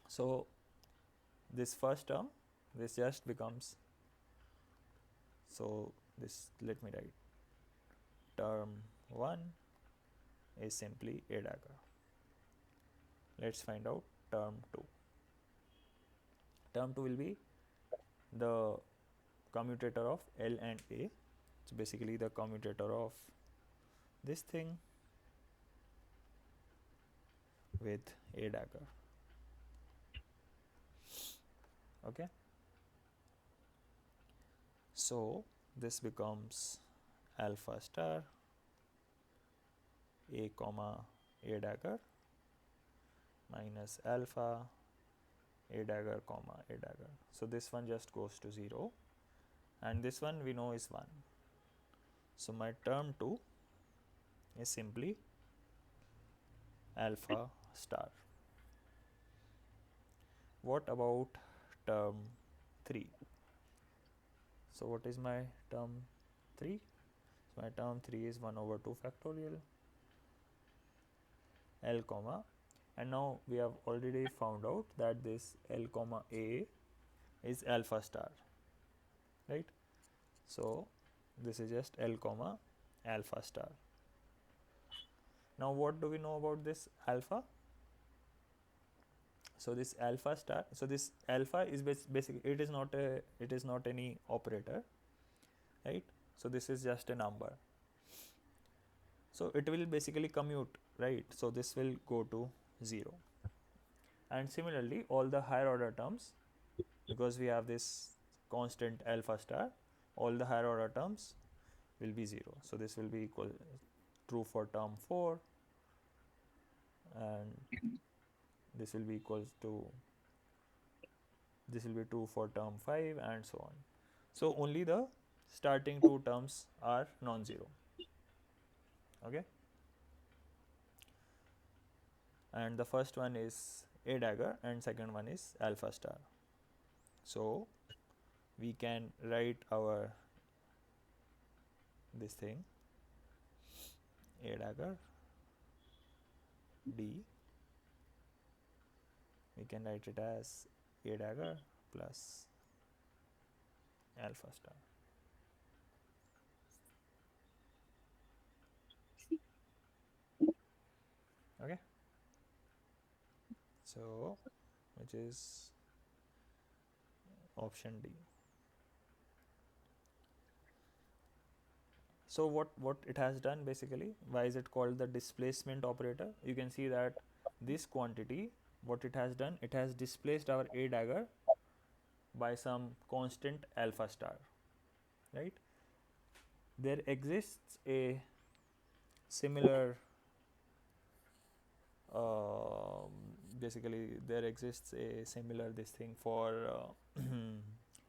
so this first term, this just becomes, so this, let me write, term 1 is simply A dagger. Let's find out term 2. Term 2 will be the commutator of L and A, so basically the commutator of this thing with A dagger. Okay, so this becomes alpha star A comma A dagger minus alpha A dagger comma A dagger. So this one just goes to 0 and this one we know is 1. So my term 2 is simply alpha star. What about term 3? So what is my term 3? So my term 3 is 1 over 2 factorial L comma, and now we have already found out that this L comma A is alpha star, right? So this is just L comma alpha star. Now what do we know about this alpha? So this alpha star, so this alpha is basically, it is not any operator, right? So this is just a number, so it will basically commute, right? So this will go to 0. And similarly all the higher order terms, because we have this constant alpha star, all the higher order terms will be 0. So this will be equal true for term 4, and this will be equals to, this will be true for term 5, and so on. So only the starting two terms are non-zero. Okay, and the first one is A dagger and second one is alpha star. So we can write our this thing A dagger D, we can write it as A dagger plus alpha star. Okay, so which is option D. So what it has done basically, why is it called the displacement operator? You can see that this quantity, what it has done, it has displaced our A dagger by some constant alpha star, right? There exists a similar basically there exists a similar this thing for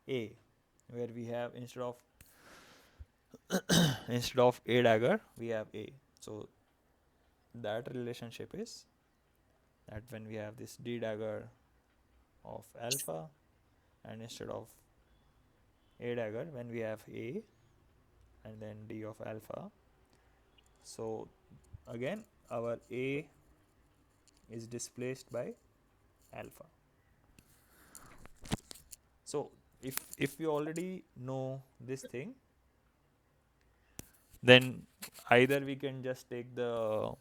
A, where we have instead of A dagger we have A. So that relationship is that when we have this D dagger of alpha, and instead of A dagger when we have A and then D of alpha, so again our A is displaced by alpha. So if we already know this thing, then either we can just take the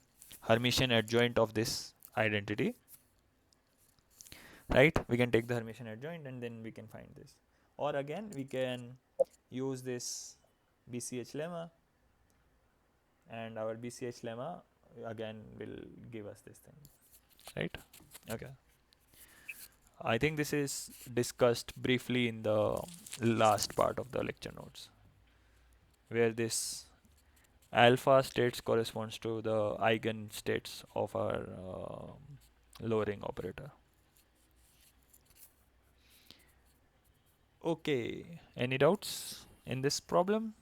Hermitian adjoint of this identity, right? We can take the Hermitian adjoint and then we can find this, or again we can use this BCH lemma, and our BCH lemma again will give us this thing, right? Okay, I think this is discussed briefly in the last part of the lecture notes, where this alpha states corresponds to the eigenstates of our lowering operator. Okay, any doubts in this problem?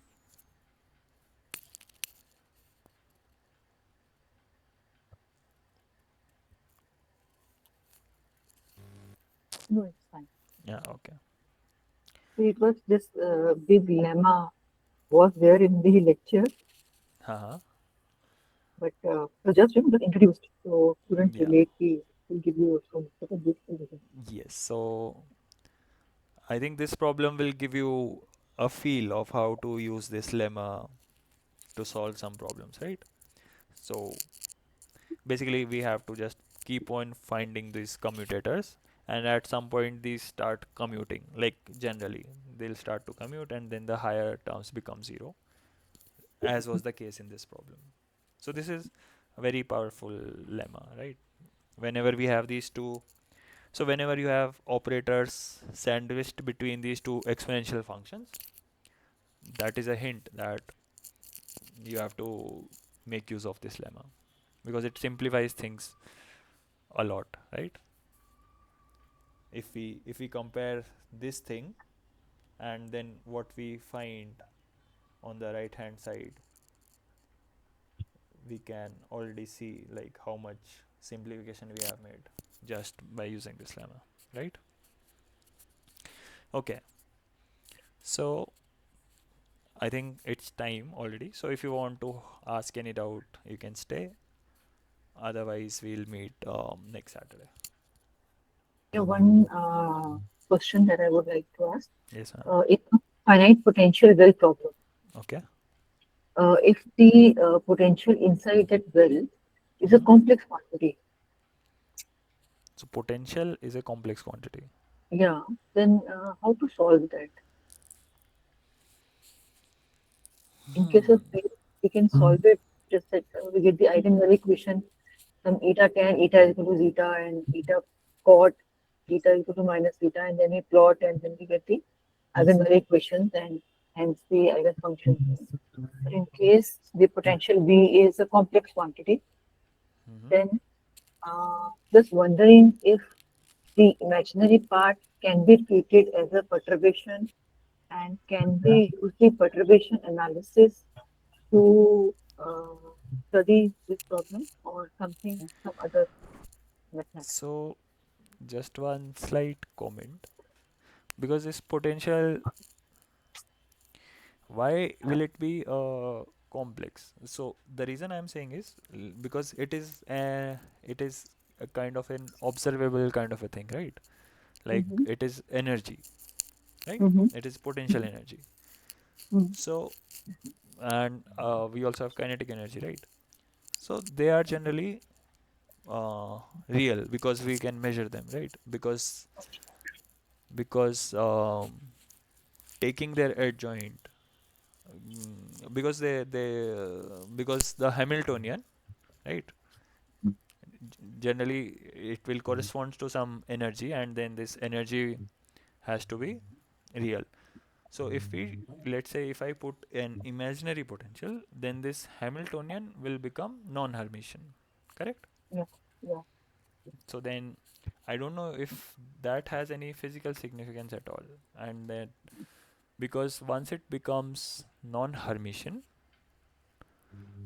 No, it's fine. Yeah, okay. So it was this big lemma was there in the lecture, Haha. but so just got introduced, so couldn't Yeah. relate the to give you some sort of beautiful result. Yes. So I think this problem will give you a feel of how to use this lemma to solve some problems, right? So basically we have to just keep on finding these commutators, and at some point these start commuting, like generally they'll start to commute and then the higher terms become zero, as was the case in this problem. So this is a very powerful lemma, right? Whenever we have these two, so whenever you have operators sandwiched between these two exponential functions, that is a hint that you have to make use of this lemma, because it simplifies things a lot, right? If we compare this thing and then what we find on the right hand side, we can already see like how much simplification we have made just by using this lemma, right? Okay, so I think it's time already, so if you want to ask any doubt you can stay, otherwise we'll meet next Saturday. Yeah, one question that I would like to ask. Yes, ma'am. In a finite potential well problem, Okay. if the potential inside that well is a Mm-hmm. complex quantity, So potential is a complex quantity. yeah, then how to solve that? In case Hmm. of this, we can solve it just that we get the eigenvalue equation, some eta tan, eta is equal to zeta, and eta cot, eta is equal to minus zeta, and then we plot, and then we get the eigenvalue equations and hence the eigenfunctions. But in case the potential V is a complex quantity, Mm-hmm. then just wondering if the imaginary part can be treated as a perturbation, and can we use the perturbation analysis to study this problem or something, some other method. So just one slight comment, because this potential, why will it be complex? So the reason I'm saying is because it is a kind of an observable kind of a thing, right? Like Mm-hmm. it is energy, right? Mm-hmm. It is potential energy. Mm-hmm. So and we also have kinetic energy, right? So they are generally real because we can measure them, right? Because taking their adjoint, because the Hamiltonian, right? Generally it will correspond to some energy, and then this energy has to be real. So if we, let's say if I put an imaginary potential, then this Hamiltonian will become non-Hermitian, correct? Yeah, yeah. So then I don't know if that has any physical significance at all, and that because once it becomes non-Hermitian,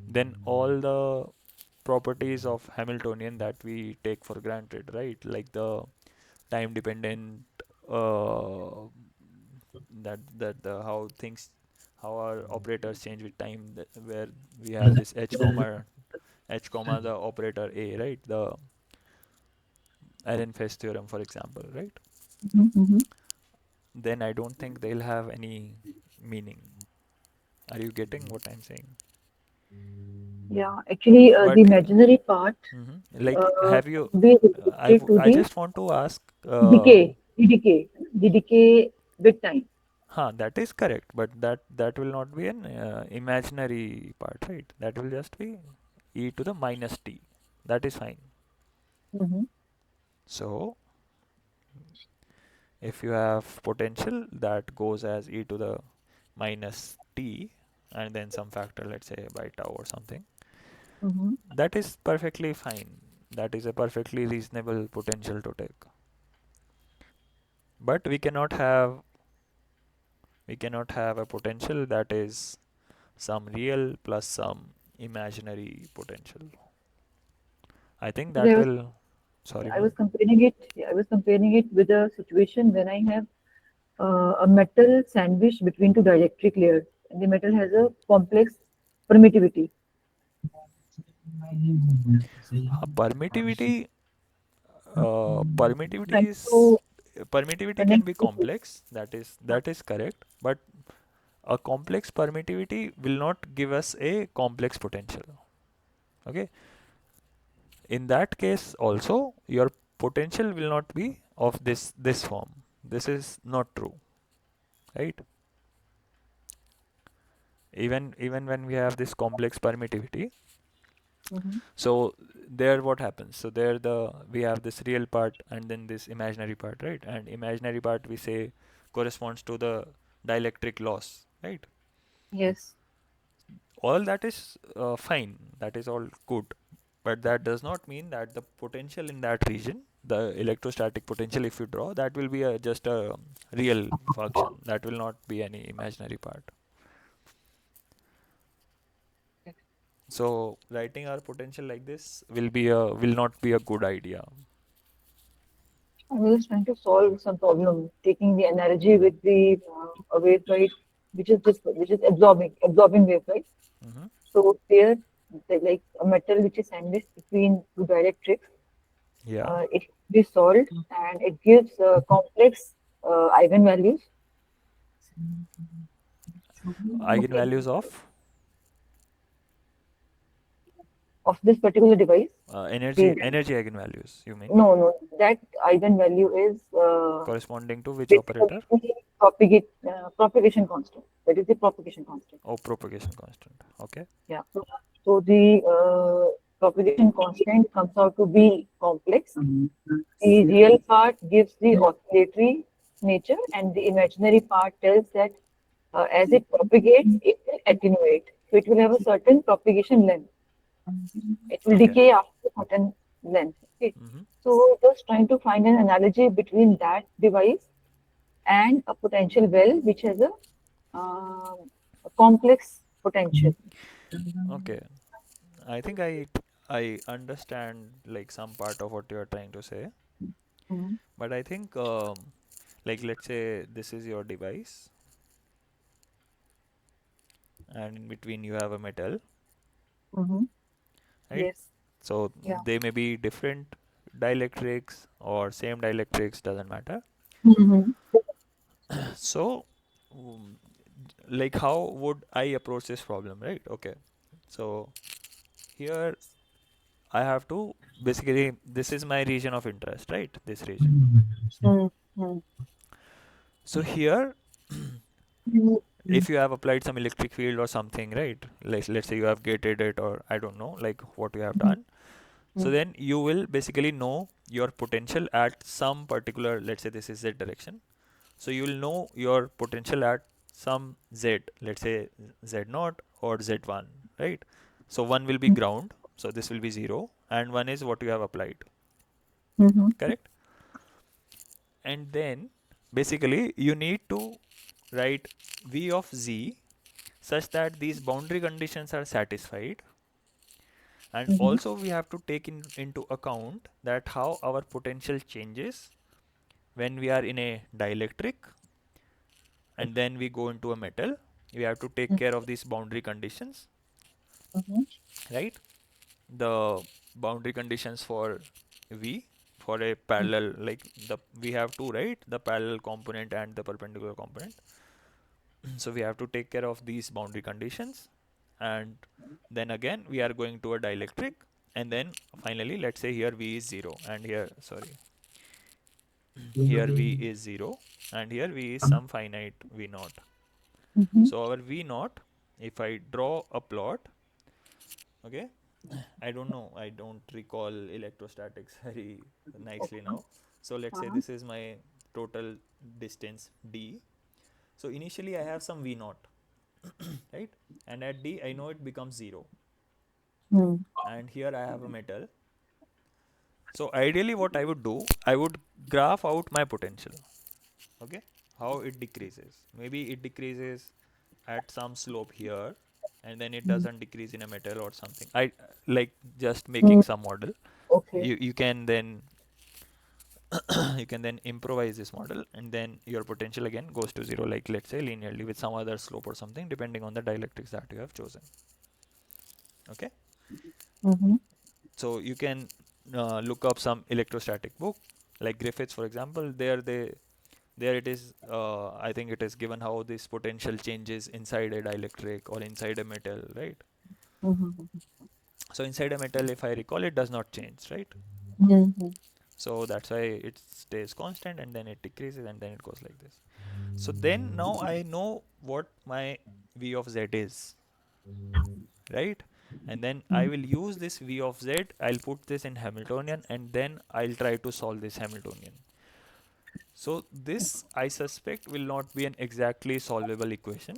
then all the properties of Hamiltonian that we take for granted, right? Like the time dependent, uh, that the how our operators change with time, where we have this h comma the operator a, right? The Ehrenfest theorem, for example, right? Mm-hmm. Mm-hmm. Then I don't think they'll have any meaning. Are you getting what I'm saying? Yeah, actually, the But imaginary part like, have you? can be I related to I the just want to ask. decay, the decay with time. That is correct, but that will not be an imaginary part, right? That will just be e to the minus t. That is fine. Mm-hmm. So if you have potential that goes as e to the minus t and then some factor, let's say by tau or something, Mm-hmm. that is perfectly fine. That is a perfectly reasonable potential to take. But we cannot have a potential that is some real plus some imaginary potential. I think Because that will. Sorry, I was ma'am. comparing it. Yeah, I was comparing it with a situation when I have a metal sandwich between two dielectric layers, and the metal has a complex permittivity. Permittivity. Trying Permittivity is to permittivity can connect be it. complex. That is correct. But a complex permittivity will not give us a complex potential. Okay. In that case, also your potential will not be of this form. This is not true, right? Even when we have this complex permittivity, Mhm. so there what happens? So there we have this real part and then this imaginary part, right? And imaginary part we say corresponds to the dielectric loss, right? Yes. All that is fine. That is all good. But that does not mean that the potential in that region, the electrostatic potential, if you draw, that will be just a real function. That will not be any imaginary part. So writing our potential like this will not be a good idea. I was just trying to solve some problem, taking the analogy with the wave, right, which is absorbing wave, right? Hmm. So there, like a metal which is sandwiched between two dielectrics, Yeah. it can be solved and it gives complex eigenvalues. Okay, Eigenvalues of of this particular device. energy The energy eigenvalues. You mean no, that eigenvalue is corresponding to which basically operator? the propagation constant. That is the propagation constant. Oh, propagation constant. Okay. Yeah. So the propagation constant comes out to be complex. The real part gives the oscillatory nature, and the imaginary part tells that as it propagates, it will attenuate. So it will have a certain propagation length. It will Okay. decay after a certain length. Okay. Hmm. So just trying to find an analogy between that device and a potential well, which has a complex potential. Okay. I think I understand like some part of what you are trying to say, Mhm. but I think like let's say this is your device, and in between you have a metal, Mhm. right? Yes. So Yeah. they may be different dielectrics or same dielectrics, doesn't matter. Mhm. So um, like how would I approach this problem, right? Okay. So here I have to basically, this is my region of interest, right? This region. Mhm. So here, if you have applied some electric field or something, right? Let's say you have gated it, or I don't know, like what you have Mhm. done. So then you will basically know your potential at some particular, let's say this is Z direction. So you will know your potential at some Z, let's say Z naught or Z1, right? So one will be ground, so this will be 0, and one is what you have applied, Mhm. correct? And then basically you need to write V of Z such that these boundary conditions are satisfied, and Mhm. also we have to take into account that how our potential changes when we are in a dielectric and then we go into a metal. We have to take care of these boundary conditions, Mhm. right? The boundary conditions for V, for a parallel, like we have two, right? The parallel component and the perpendicular component. So we have to take care of these boundary conditions, and then again we are going to a dielectric, and then finally let's say here V is 0 and here, sorry, here V is 0 and here V is some finite V naught. Mhm. So our V naught, if I draw a plot, okay, I don't know, I don't recall electrostatics very nicely Okay. now. So let's say Uh-huh. this is my total distance d. So initially I have some v naught, right? And at d I know it becomes 0. Hmm. And here I have a metal. So ideally what I would do, I would graph out my potential. Okay, how it decreases. Maybe it decreases at some slope here, and then it Hmm. doesn't decrease in a metal or something. I like just Hmm. making some model. Okay. You can then you can then improvise this model, and then your potential again goes to 0, like let's say linearly with some other slope or something, depending on the dielectrics that you have chosen. Okay, Mm-hmm. so you can look up some electrostatic book like Griffiths, for example. There it is, I think it is given how this potential changes inside a dielectric or inside a metal, right? Mm-hmm. So inside a metal, if I recall, it does not change, right? Mm-hmm. So that's why it stays constant, and then it decreases, and then it goes like this. So then now I know what my v of z is, right? And then I will use this v of z, I'll put this in Hamiltonian, and then I'll try to solve this Hamiltonian. So this, I suspect, will not be an exactly solvable equation.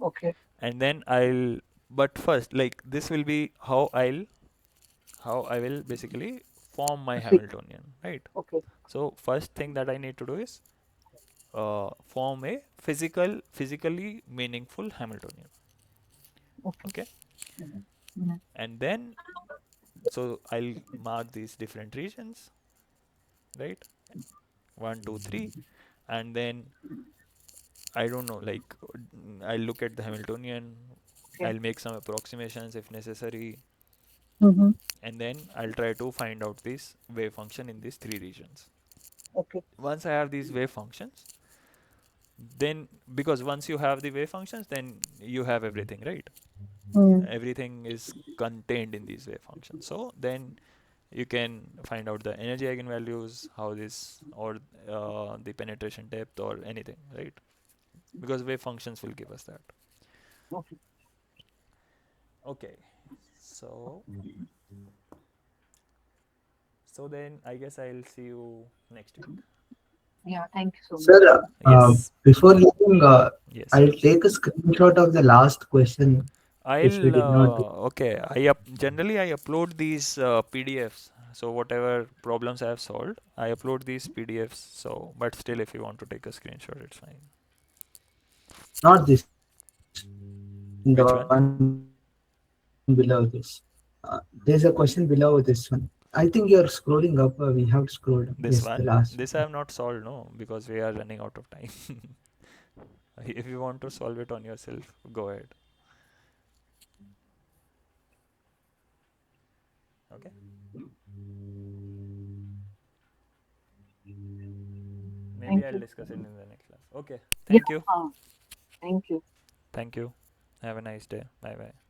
Okay. And then but first, like this will be how I will basically form my See. Hamiltonian, right? Okay. So first thing that I need to do is form a physically meaningful Hamiltonian. Okay. Okay, Mm-hmm. and then so I'll mark these different regions, right? 1, 2, 3, and then I don't know, like I'll look at the Hamiltonian, Okay. I'll make some approximations if necessary, Mm-hmm. and then I'll try to find out this wave function in these three regions. Okay. Once I have these wave functions, then because once you have the wave functions, then you have everything, right? Mm. Everything is contained in these wave functions. So then you can find out the energy eigenvalues, how this, or the penetration depth, or anything, right? Because wave functions will give us that. Okay. Okay, so then I guess I'll see you next week. Yeah. Thank you so much. Sir, Yes, before leaving, yes. I'll take a screenshot of the last question which we I'll did not do. okay. Generally I upload these PDFs. So whatever problems I have solved, I upload these PDFs. So, but still, if you want to take a screenshot, it's fine. Not this, the one Which one? below this. There's a question below this one. I think you're scrolling up. We have scrolled. Yes, the last one. This one? This I have not solved, no, because we are running out of time. If you want to solve it on yourself, go ahead. Okay. Maybe Thank I'll you. discuss it in the next class. Okay. Yeah. Thank you. Thank you. Thank you. Have a nice day. Bye bye.